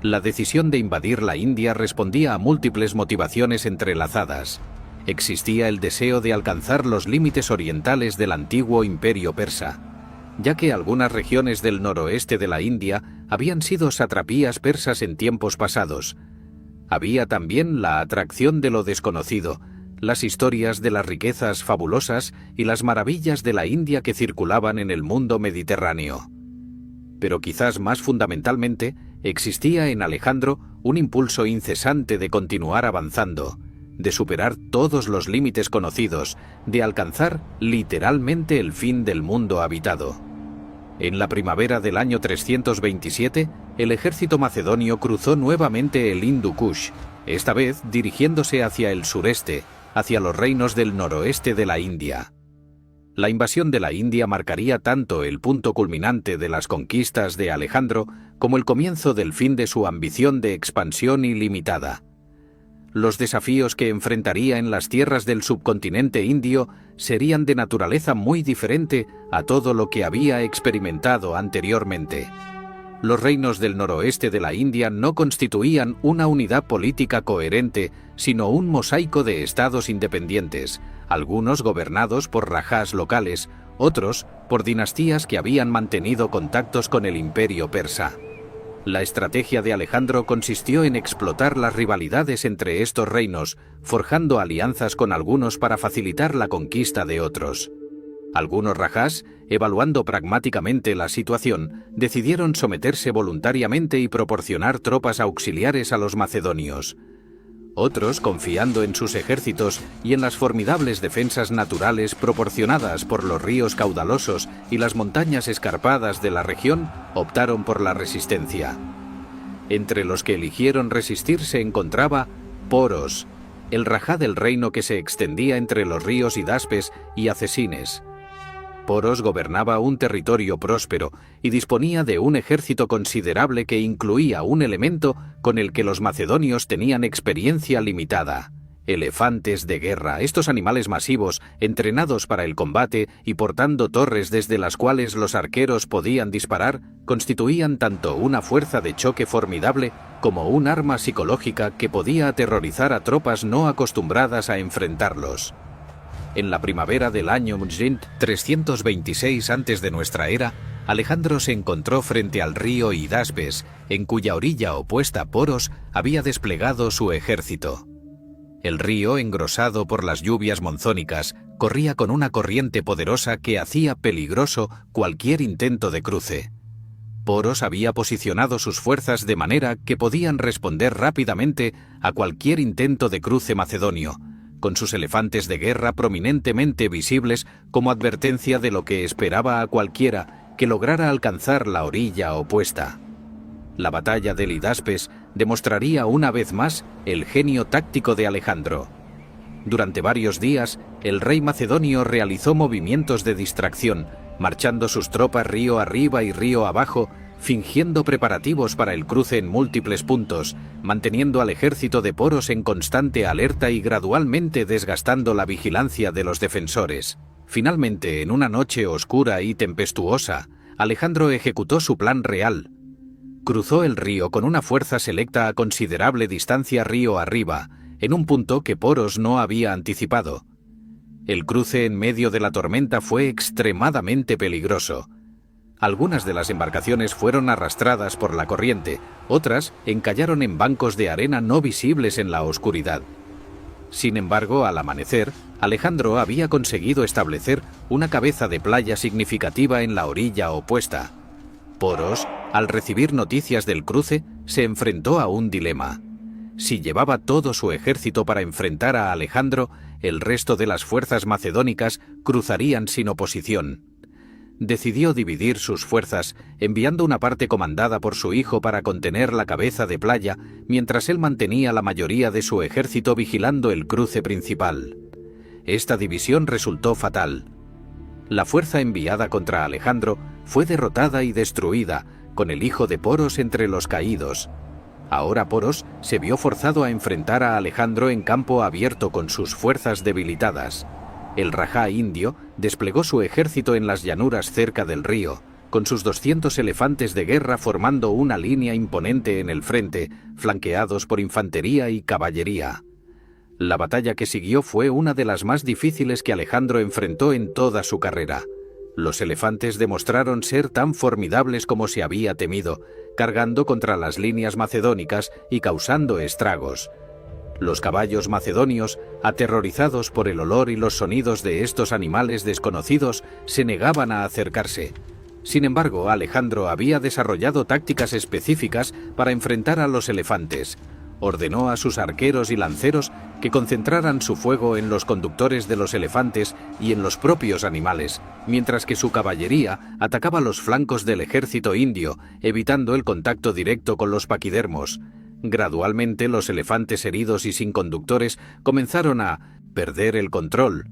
La decisión de invadir la India respondía a múltiples motivaciones entrelazadas. Existía el deseo de alcanzar los límites orientales del antiguo imperio persa, ya que algunas regiones del noroeste de la India habían sido satrapías persas en tiempos pasados. Había también la atracción de lo desconocido, las historias de las riquezas fabulosas y las maravillas de la India que circulaban en el mundo mediterráneo. Pero quizás más fundamentalmente, existía en Alejandro un impulso incesante de continuar avanzando, de superar todos los límites conocidos, de alcanzar literalmente el fin del mundo habitado. En la primavera del año 327, el ejército macedonio cruzó nuevamente el Hindu Kush, esta vez dirigiéndose hacia el sureste, hacia los reinos del noroeste de la India. La invasión de la India marcaría tanto el punto culminante de las conquistas de Alejandro como el comienzo del fin de su ambición de expansión ilimitada. Los desafíos que enfrentaría en las tierras del subcontinente indio serían de naturaleza muy diferente a todo lo que había experimentado anteriormente. Los reinos del noroeste de la India no constituían una unidad política coherente, sino un mosaico de estados independientes, algunos gobernados por rajás locales, otros por dinastías que habían mantenido contactos con el imperio persa. La estrategia de Alejandro consistió en explotar las rivalidades entre estos reinos, forjando alianzas con algunos para facilitar la conquista de otros. Algunos rajás, evaluando pragmáticamente la situación, decidieron someterse voluntariamente y proporcionar tropas auxiliares a los macedonios. Otros, confiando en sus ejércitos y en las formidables defensas naturales proporcionadas por los ríos caudalosos y las montañas escarpadas de la región, optaron por la resistencia. Entre los que eligieron resistir se encontraba Poros, el rajá del reino que se extendía entre los ríos Hidaspes y Acesines. Poros gobernaba un territorio próspero y disponía de un ejército considerable que incluía un elemento con el que los macedonios tenían experiencia limitada: Elefantes de guerra, estos animales masivos, entrenados para el combate y portando torres desde las cuales los arqueros podían disparar, constituían tanto una fuerza de choque formidable como un arma psicológica que podía aterrorizar a tropas no acostumbradas a enfrentarlos. En la primavera del año Mjint 326 antes de nuestra era, Alejandro se encontró frente al río Hidaspes, en cuya orilla opuesta Poros había desplegado su ejército. El río, engrosado por las lluvias monzónicas, corría con una corriente poderosa que hacía peligroso cualquier intento de cruce. Poros había posicionado sus fuerzas de manera que podían responder rápidamente a cualquier intento de cruce macedonio, con sus elefantes de guerra prominentemente visibles como advertencia de lo que esperaba a cualquiera que lograra alcanzar la orilla opuesta. La batalla del Hidaspes demostraría una vez más el genio táctico de Alejandro. Durante varios días, el rey macedonio realizó movimientos de distracción, marchando sus tropas río arriba y río abajo, fingiendo preparativos para el cruce en múltiples puntos, manteniendo al ejército de Poros en constante alerta y gradualmente desgastando la vigilancia de los defensores. Finalmente, en una noche oscura y tempestuosa, Alejandro ejecutó su plan real. Cruzó el río con una fuerza selecta a considerable distancia río arriba, en un punto que Poros no había anticipado. El cruce en medio de la tormenta fue extremadamente peligroso. Algunas de las embarcaciones fueron arrastradas por la corriente, otras encallaron en bancos de arena no visibles en la oscuridad. Sin embargo, al amanecer, Alejandro había conseguido establecer una cabeza de playa significativa en la orilla opuesta. Poros, al recibir noticias del cruce, se enfrentó a un dilema. Si llevaba todo su ejército para enfrentar a Alejandro, el resto de las fuerzas macedónicas cruzarían sin oposición. Decidió dividir sus fuerzas, enviando una parte comandada por su hijo para contener la cabeza de playa, mientras él mantenía la mayoría de su ejército vigilando el cruce principal. Esta división resultó fatal. La fuerza enviada contra Alejandro fue derrotada y destruida, con el hijo de Poros entre los caídos. Ahora Poros se vio forzado a enfrentar a Alejandro en campo abierto con sus fuerzas debilitadas. El rajá indio desplegó su ejército en las llanuras cerca del río, con sus 200 elefantes de guerra formando una línea imponente en el frente, flanqueados por infantería y caballería. La batalla que siguió fue una de las más difíciles que Alejandro enfrentó en toda su carrera. Los elefantes demostraron ser tan formidables como se había temido, cargando contra las líneas macedónicas y causando estragos. Los caballos macedonios, aterrorizados por el olor y los sonidos de estos animales desconocidos, se negaban a acercarse. Sin embargo, Alejandro había desarrollado tácticas específicas para enfrentar a los elefantes. Ordenó a sus arqueros y lanceros que concentraran su fuego en los conductores de los elefantes y en los propios animales, mientras que su caballería atacaba los flancos del ejército indio, evitando el contacto directo con los paquidermos. Gradualmente, los elefantes heridos y sin conductores comenzaron a perder el control,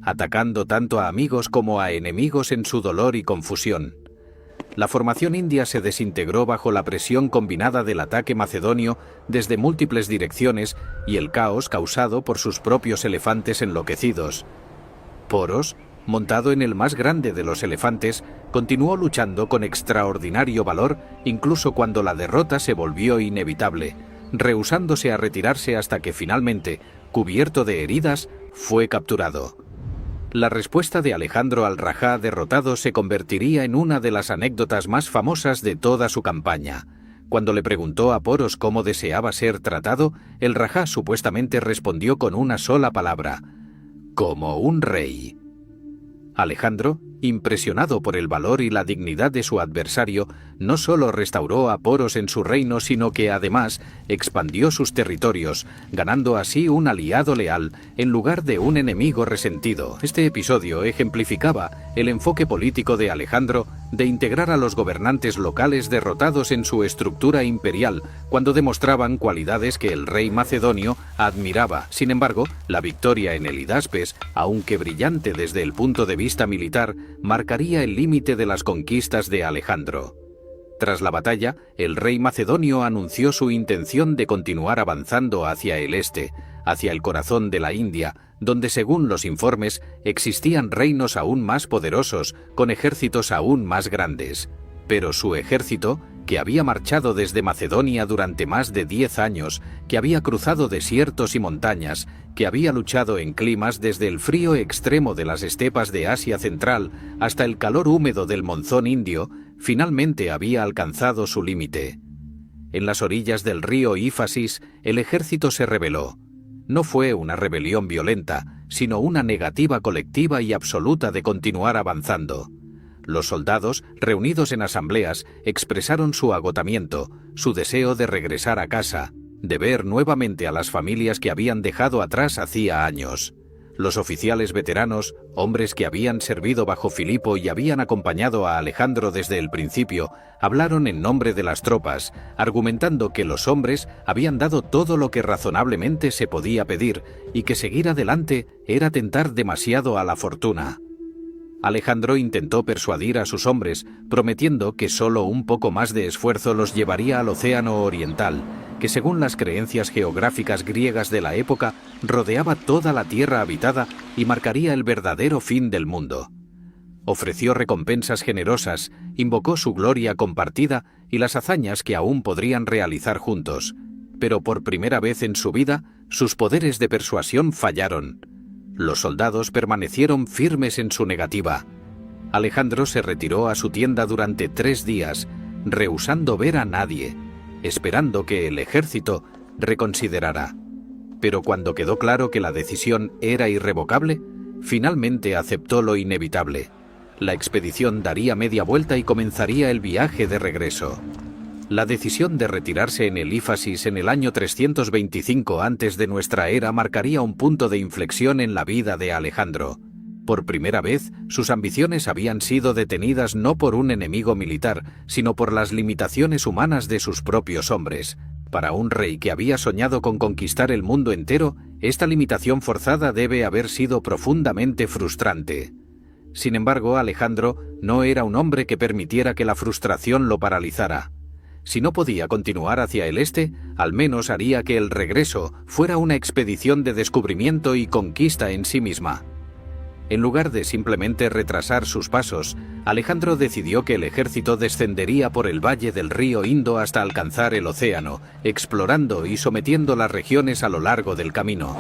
atacando tanto a amigos como a enemigos en su dolor y confusión. La formación india se desintegró bajo la presión combinada del ataque macedonio desde múltiples direcciones y el caos causado por sus propios elefantes enloquecidos. Poros, montado en el más grande de los elefantes, continuó luchando con extraordinario valor incluso cuando la derrota se volvió inevitable, rehusándose a retirarse hasta que finalmente, cubierto de heridas, fue capturado. La respuesta de Alejandro al rajá derrotado se convertiría en una de las anécdotas más famosas de toda su campaña. Cuando le preguntó a Poros cómo deseaba ser tratado, el rajá supuestamente respondió con una sola palabra: como un rey. Alejandro, impresionado por el valor y la dignidad de su adversario, no solo restauró a Poros en su reino, sino que además expandió sus territorios, ganando así un aliado leal en lugar de un enemigo resentido. Este episodio ejemplificaba el enfoque político de Alejandro de integrar a los gobernantes locales derrotados en su estructura imperial, cuando demostraban cualidades que el rey macedonio admiraba. Sin embargo, la victoria en el Hidaspes, aunque brillante desde el punto de vista militar, marcaría el límite de las conquistas de Alejandro. Tras la batalla, el rey macedonio anunció su intención de continuar avanzando hacia el este, hacia el corazón de la India, donde según los informes existían reinos aún más poderosos, con ejércitos aún más grandes. Pero su ejército, que había marchado desde Macedonia durante más de 10 años, que había cruzado desiertos y montañas, que había luchado en climas desde el frío extremo de las estepas de Asia Central hasta el calor húmedo del monzón indio, finalmente había alcanzado su límite. En las orillas del río Éfasis, el ejército se rebeló. No fue una rebelión violenta, sino una negativa colectiva y absoluta de continuar avanzando. Los soldados, reunidos en asambleas, expresaron su agotamiento, su deseo de regresar a casa, de ver nuevamente a las familias que habían dejado atrás hacía años. Los oficiales veteranos, hombres que habían servido bajo Filipo y habían acompañado a Alejandro desde el principio, hablaron en nombre de las tropas, argumentando que los hombres habían dado todo lo que razonablemente se podía pedir y que seguir adelante era tentar demasiado a la fortuna. Alejandro intentó persuadir a sus hombres, prometiendo que solo un poco más de esfuerzo los llevaría al Océano Oriental, que según las creencias geográficas griegas de la época, rodeaba toda la tierra habitada y marcaría el verdadero fin del mundo. Ofreció recompensas generosas, invocó su gloria compartida y las hazañas que aún podrían realizar juntos, pero por primera vez en su vida, sus poderes de persuasión fallaron. Los soldados permanecieron firmes en su negativa. Alejandro se retiró a su tienda durante 3 días, rehusando ver a nadie, esperando que el ejército reconsiderara. Pero cuando quedó claro que la decisión era irrevocable, finalmente aceptó lo inevitable. La expedición daría media vuelta y comenzaría el viaje de regreso. La decisión de retirarse en el Éfasis en el año 325 antes de nuestra era marcaría un punto de inflexión en la vida de Alejandro. Por primera vez, sus ambiciones habían sido detenidas no por un enemigo militar, sino por las limitaciones humanas de sus propios hombres. Para un rey que había soñado con conquistar el mundo entero, esta limitación forzada debe haber sido profundamente frustrante. Sin embargo, Alejandro no era un hombre que permitiera que la frustración lo paralizara. Si no podía continuar hacia el este, al menos haría que el regreso fuera una expedición de descubrimiento y conquista en sí misma. En lugar de simplemente retrasar sus pasos, Alejandro decidió que el ejército descendería por el valle del río Indo hasta alcanzar el océano, explorando y sometiendo las regiones a lo largo del camino.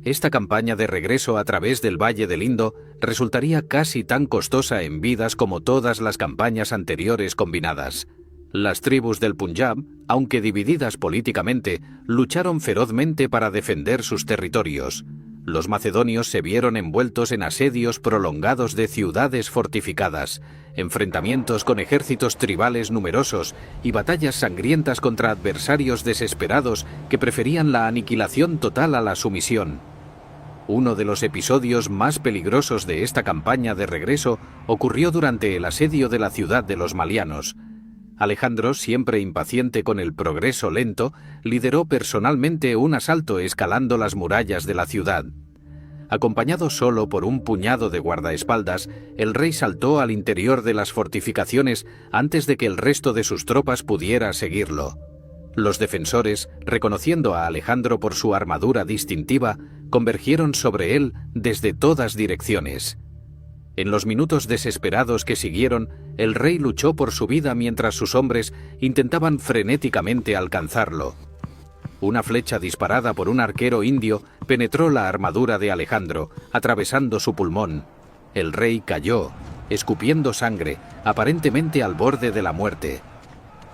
Esta campaña de regreso a través del valle del Indo resultaría casi tan costosa en vidas como todas las campañas anteriores combinadas. Las tribus del Punjab, aunque divididas políticamente, lucharon ferozmente para defender sus territorios. Los macedonios se vieron envueltos en asedios prolongados de ciudades fortificadas, enfrentamientos con ejércitos tribales numerosos y batallas sangrientas contra adversarios desesperados que preferían la aniquilación total a la sumisión. Uno de los episodios más peligrosos de esta campaña de regreso ocurrió durante el asedio de la ciudad de los Malianos. Alejandro, siempre impaciente con el progreso lento, lideró personalmente un asalto escalando las murallas de la ciudad. Acompañado solo por un puñado de guardaespaldas, el rey saltó al interior de las fortificaciones antes de que el resto de sus tropas pudiera seguirlo. Los defensores, reconociendo a Alejandro por su armadura distintiva, convergieron sobre él desde todas direcciones. En los minutos desesperados que siguieron, el rey luchó por su vida mientras sus hombres intentaban frenéticamente alcanzarlo. Una flecha disparada por un arquero indio penetró la armadura de Alejandro, atravesando su pulmón. El rey cayó, escupiendo sangre, aparentemente al borde de la muerte.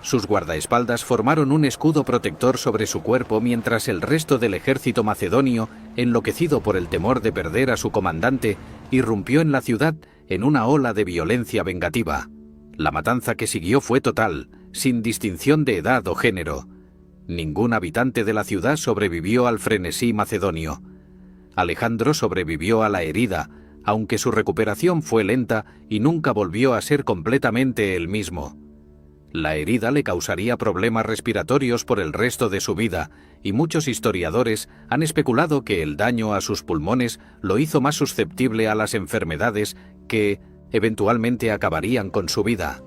Sus guardaespaldas formaron un escudo protector sobre su cuerpo mientras el resto del ejército macedonio, enloquecido por el temor de perder a su comandante, irrumpió en la ciudad en una ola de violencia vengativa. La matanza que siguió fue total, sin distinción de edad o género. Ningún habitante de la ciudad sobrevivió al frenesí macedonio. Alejandro sobrevivió a la herida, aunque su recuperación fue lenta y nunca volvió a ser completamente el mismo. La herida le causaría problemas respiratorios por el resto de su vida, y muchos historiadores han especulado que el daño a sus pulmones lo hizo más susceptible a las enfermedades que, eventualmente, acabarían con su vida.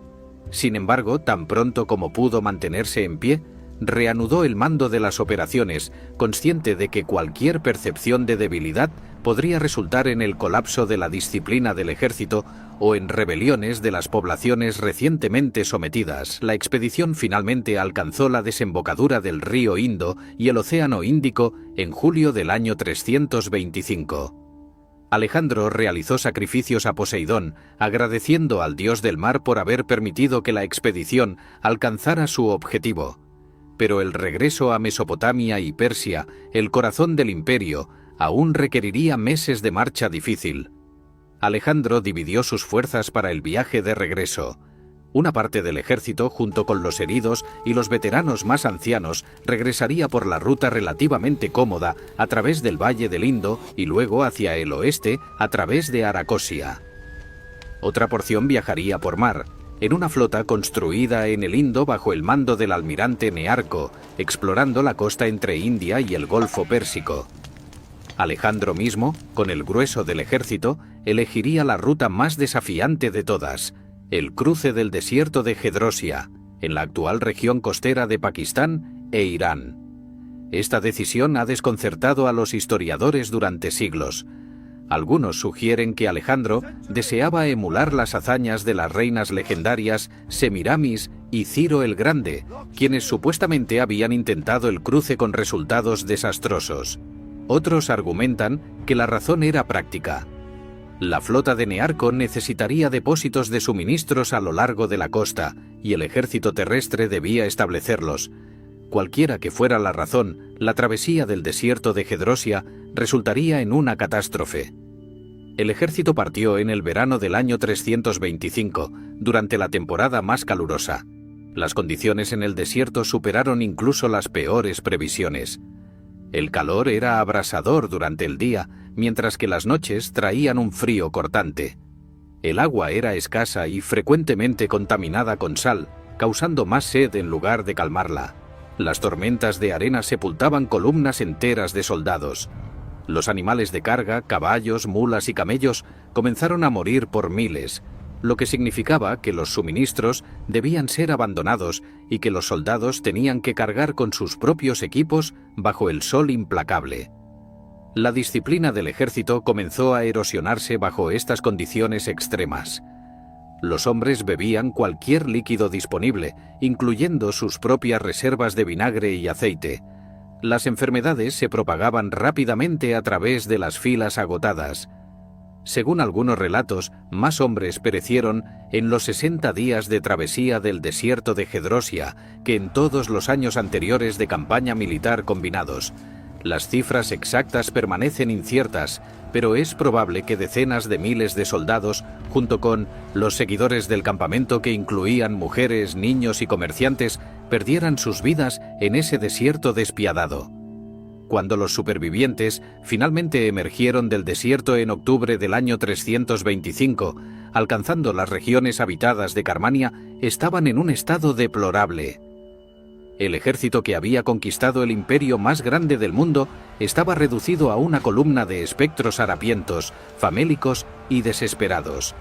Sin embargo, tan pronto como pudo mantenerse en pie, reanudó el mando de las operaciones, consciente de que cualquier percepción de debilidad podría resultar en el colapso de la disciplina del ejército o en rebeliones de las poblaciones recientemente sometidas. La expedición finalmente alcanzó la desembocadura del río Indo y el Océano Índico en julio del año 325. Alejandro realizó sacrificios a Poseidón, agradeciendo al dios del mar por haber permitido que la expedición alcanzara su objetivo. Pero el regreso a Mesopotamia y Persia, el corazón del imperio, aún requeriría meses de marcha difícil. Alejandro dividió sus fuerzas para el viaje de regreso. Una parte del ejército, junto con los heridos y los veteranos más ancianos, regresaría por la ruta relativamente cómoda a través del Valle del Indo y luego hacia el oeste a través de Aracosia. Otra porción viajaría por mar, en una flota construida en el Indo bajo el mando del almirante Nearco, explorando la costa entre India y el Golfo Pérsico. Alejandro mismo, con el grueso del ejército, elegiría la ruta más desafiante de todas, el cruce del desierto de Gedrosia, en la actual región costera de Pakistán e Irán. Esta decisión ha desconcertado a los historiadores durante siglos. Algunos sugieren que Alejandro deseaba emular las hazañas de las reinas legendarias Semiramis y Ciro el Grande, quienes supuestamente habían intentado el cruce con resultados desastrosos. Otros argumentan que la razón era práctica. La flota de Nearco necesitaría depósitos de suministros a lo largo de la costa, y el ejército terrestre debía establecerlos. Cualquiera que fuera la razón, la travesía del desierto de Gedrosia resultaría en una catástrofe. El ejército partió en el verano del año 325, durante la temporada más calurosa. Las condiciones en el desierto superaron incluso las peores previsiones. El calor era abrasador durante el día, mientras que las noches traían un frío cortante. El agua era escasa y frecuentemente contaminada con sal, causando más sed en lugar de calmarla. Las tormentas de arena sepultaban columnas enteras de soldados. Los animales de carga, caballos, mulas y camellos comenzaron a morir por miles, lo que significaba que los suministros debían ser abandonados y que los soldados tenían que cargar con sus propios equipos bajo el sol implacable. La disciplina del ejército comenzó a erosionarse bajo estas condiciones extremas. Los hombres bebían cualquier líquido disponible, incluyendo sus propias reservas de vinagre y aceite. Las enfermedades se propagaban rápidamente a través de las filas agotadas. Según algunos relatos, más hombres perecieron en los 60 días de travesía del desierto de Gedrosia que en todos los años anteriores de campaña militar combinados. Las cifras exactas permanecen inciertas, pero es probable que decenas de miles de soldados, junto con los seguidores del campamento que incluían mujeres, niños y comerciantes, perdieran sus vidas en ese desierto despiadado. Cuando los supervivientes finalmente emergieron del desierto en octubre del año 325, alcanzando las regiones habitadas de Carmania, estaban en un estado deplorable. El ejército que había conquistado el imperio más grande del mundo estaba reducido a una columna de espectros harapientos, famélicos y desesperados.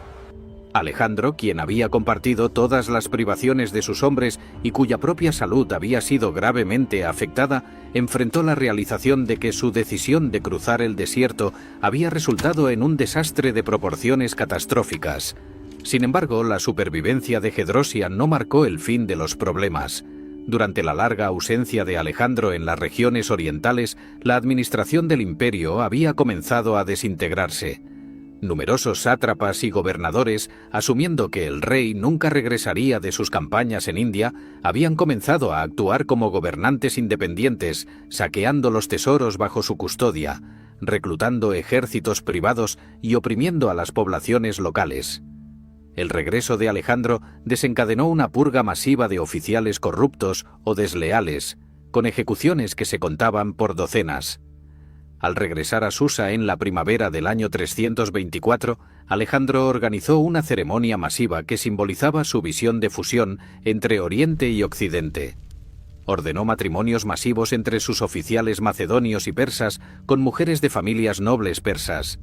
Alejandro, quien había compartido todas las privaciones de sus hombres y cuya propia salud había sido gravemente afectada, enfrentó la realización de que su decisión de cruzar el desierto había resultado en un desastre de proporciones catastróficas. Sin embargo, la supervivencia de Gedrosia no marcó el fin de los problemas. Durante la larga ausencia de Alejandro en las regiones orientales, la administración del imperio había comenzado a desintegrarse. Numerosos sátrapas y gobernadores, asumiendo que el rey nunca regresaría de sus campañas en India, habían comenzado a actuar como gobernantes independientes, saqueando los tesoros bajo su custodia, reclutando ejércitos privados y oprimiendo a las poblaciones locales. El regreso de Alejandro desencadenó una purga masiva de oficiales corruptos o desleales, con ejecuciones que se contaban por docenas. Al regresar a Susa en la primavera del año 324, Alejandro organizó una ceremonia masiva que simbolizaba su visión de fusión entre Oriente y Occidente. Ordenó matrimonios masivos entre sus oficiales macedonios y persas con mujeres de familias nobles persas.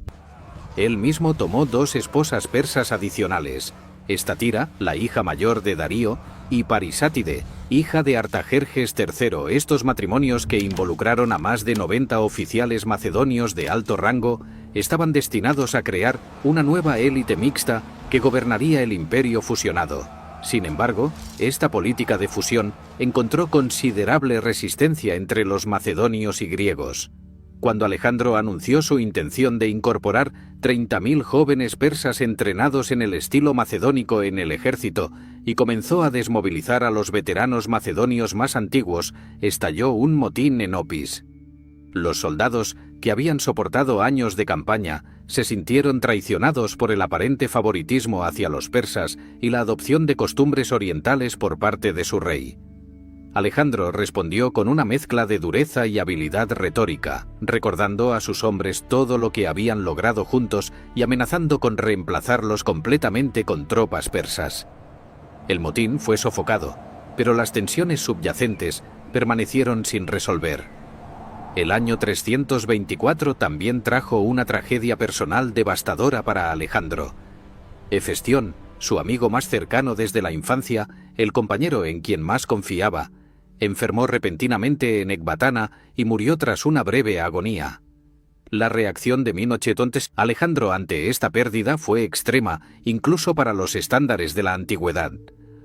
Él mismo tomó 2 esposas persas adicionales, Estatira, la hija mayor de Darío, y Parisátide, hija de Artajerjes III. Estos matrimonios, que involucraron a más de 90 oficiales macedonios de alto rango, estaban destinados a crear una nueva élite mixta que gobernaría el imperio fusionado. Sin embargo, esta política de fusión encontró considerable resistencia entre los macedonios y griegos. Cuando Alejandro anunció su intención de incorporar 30.000 jóvenes persas entrenados en el estilo macedónico en el ejército y comenzó a desmovilizar a los veteranos macedonios más antiguos, estalló un motín en Opis. Los soldados, que habían soportado años de campaña, se sintieron traicionados por el aparente favoritismo hacia los persas y la adopción de costumbres orientales por parte de su rey. Alejandro respondió con una mezcla de dureza y habilidad retórica, recordando a sus hombres todo lo que habían logrado juntos y amenazando con reemplazarlos completamente con tropas persas. El motín fue sofocado, pero las tensiones subyacentes permanecieron sin resolver. El año 324 también trajo una tragedia personal devastadora para Alejandro. Hefestión, su amigo más cercano desde la infancia, el compañero en quien más confiaba, enfermó repentinamente en Ecbatana y murió tras una breve agonía. La reacción de Minochetontes Alejandro ante esta pérdida fue extrema, incluso para los estándares de la antigüedad.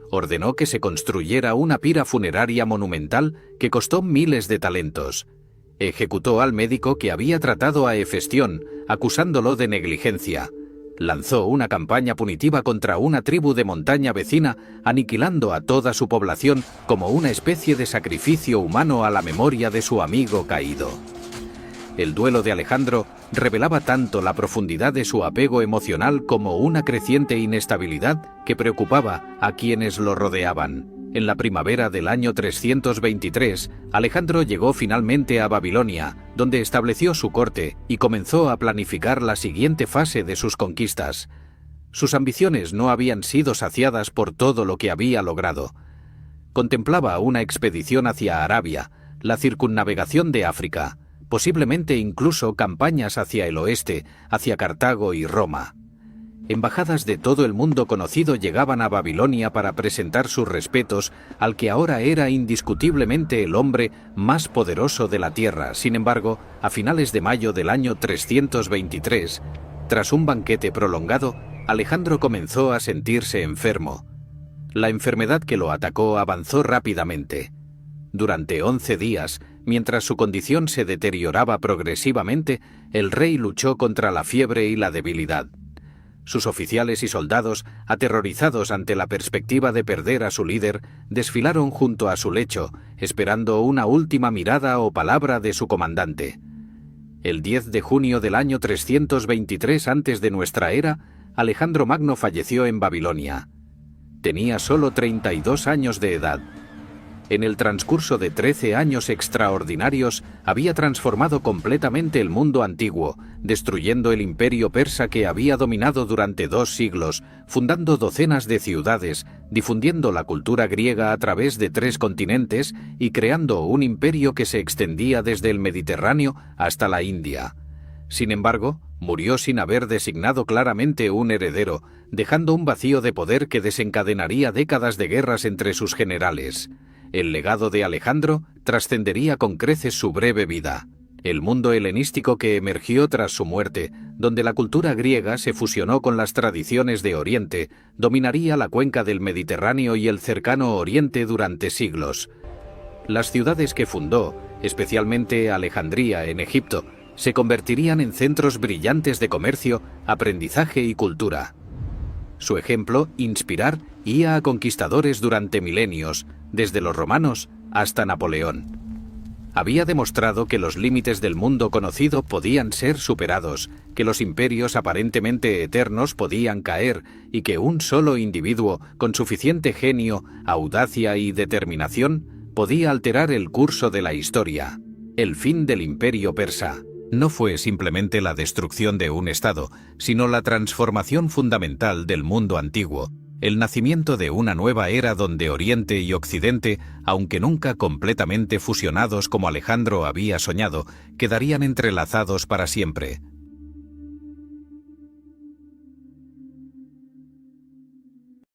Ordenó que se construyera una pira funeraria monumental que costó miles de talentos. Ejecutó al médico que había tratado a Hefestión, acusándolo de negligencia. Lanzó una campaña punitiva contra una tribu de montaña vecina, aniquilando a toda su población como una especie de sacrificio humano a la memoria de su amigo caído. El duelo de Alejandro revelaba tanto la profundidad de su apego emocional como una creciente inestabilidad que preocupaba a quienes lo rodeaban. En la primavera del año 323, Alejandro llegó finalmente a Babilonia, donde estableció su corte y comenzó a planificar la siguiente fase de sus conquistas. Sus ambiciones no habían sido saciadas por todo lo que había logrado. Contemplaba una expedición hacia Arabia, la circunnavegación de África, posiblemente incluso campañas hacia el oeste, hacia Cartago y Roma. Embajadas de todo el mundo conocido llegaban a Babilonia para presentar sus respetos al que ahora era indiscutiblemente el hombre más poderoso de la tierra. Sin embargo, a finales de mayo del año 323, tras un banquete prolongado, Alejandro comenzó a sentirse enfermo. La enfermedad que lo atacó avanzó rápidamente. Durante 11 días, mientras su condición se deterioraba progresivamente, el rey luchó contra la fiebre y la debilidad. Sus oficiales y soldados, aterrorizados ante la perspectiva de perder a su líder, desfilaron junto a su lecho, esperando una última mirada o palabra de su comandante. El 10 de junio del año 323 antes de nuestra era, Alejandro Magno falleció en Babilonia. Tenía solo 32 años de edad. En el transcurso de 13 años extraordinarios, había transformado completamente el mundo antiguo, destruyendo el imperio persa que había dominado durante 2 siglos, fundando docenas de ciudades, difundiendo la cultura griega a través de 3 continentes y creando un imperio que se extendía desde el Mediterráneo hasta la India. Sin embargo, murió sin haber designado claramente un heredero, dejando un vacío de poder que desencadenaría décadas de guerras entre sus generales. El legado de Alejandro trascendería con creces su breve vida. El mundo helenístico que emergió tras su muerte, donde la cultura griega se fusionó con las tradiciones de Oriente, dominaría la cuenca del Mediterráneo y el cercano Oriente durante siglos. Las ciudades que fundó, especialmente Alejandría en Egipto, se convertirían en centros brillantes de comercio, aprendizaje y cultura. Su ejemplo, inspiraría a conquistadores durante milenios, desde los romanos hasta Napoleón. Había demostrado que los límites del mundo conocido podían ser superados, que los imperios aparentemente eternos podían caer y que un solo individuo, con suficiente genio, audacia y determinación, podía alterar el curso de la historia. El fin del imperio persa no fue simplemente la destrucción de un estado, sino la transformación fundamental del mundo antiguo, el nacimiento de una nueva era donde Oriente y Occidente, aunque nunca completamente fusionados como Alejandro había soñado, quedarían entrelazados para siempre.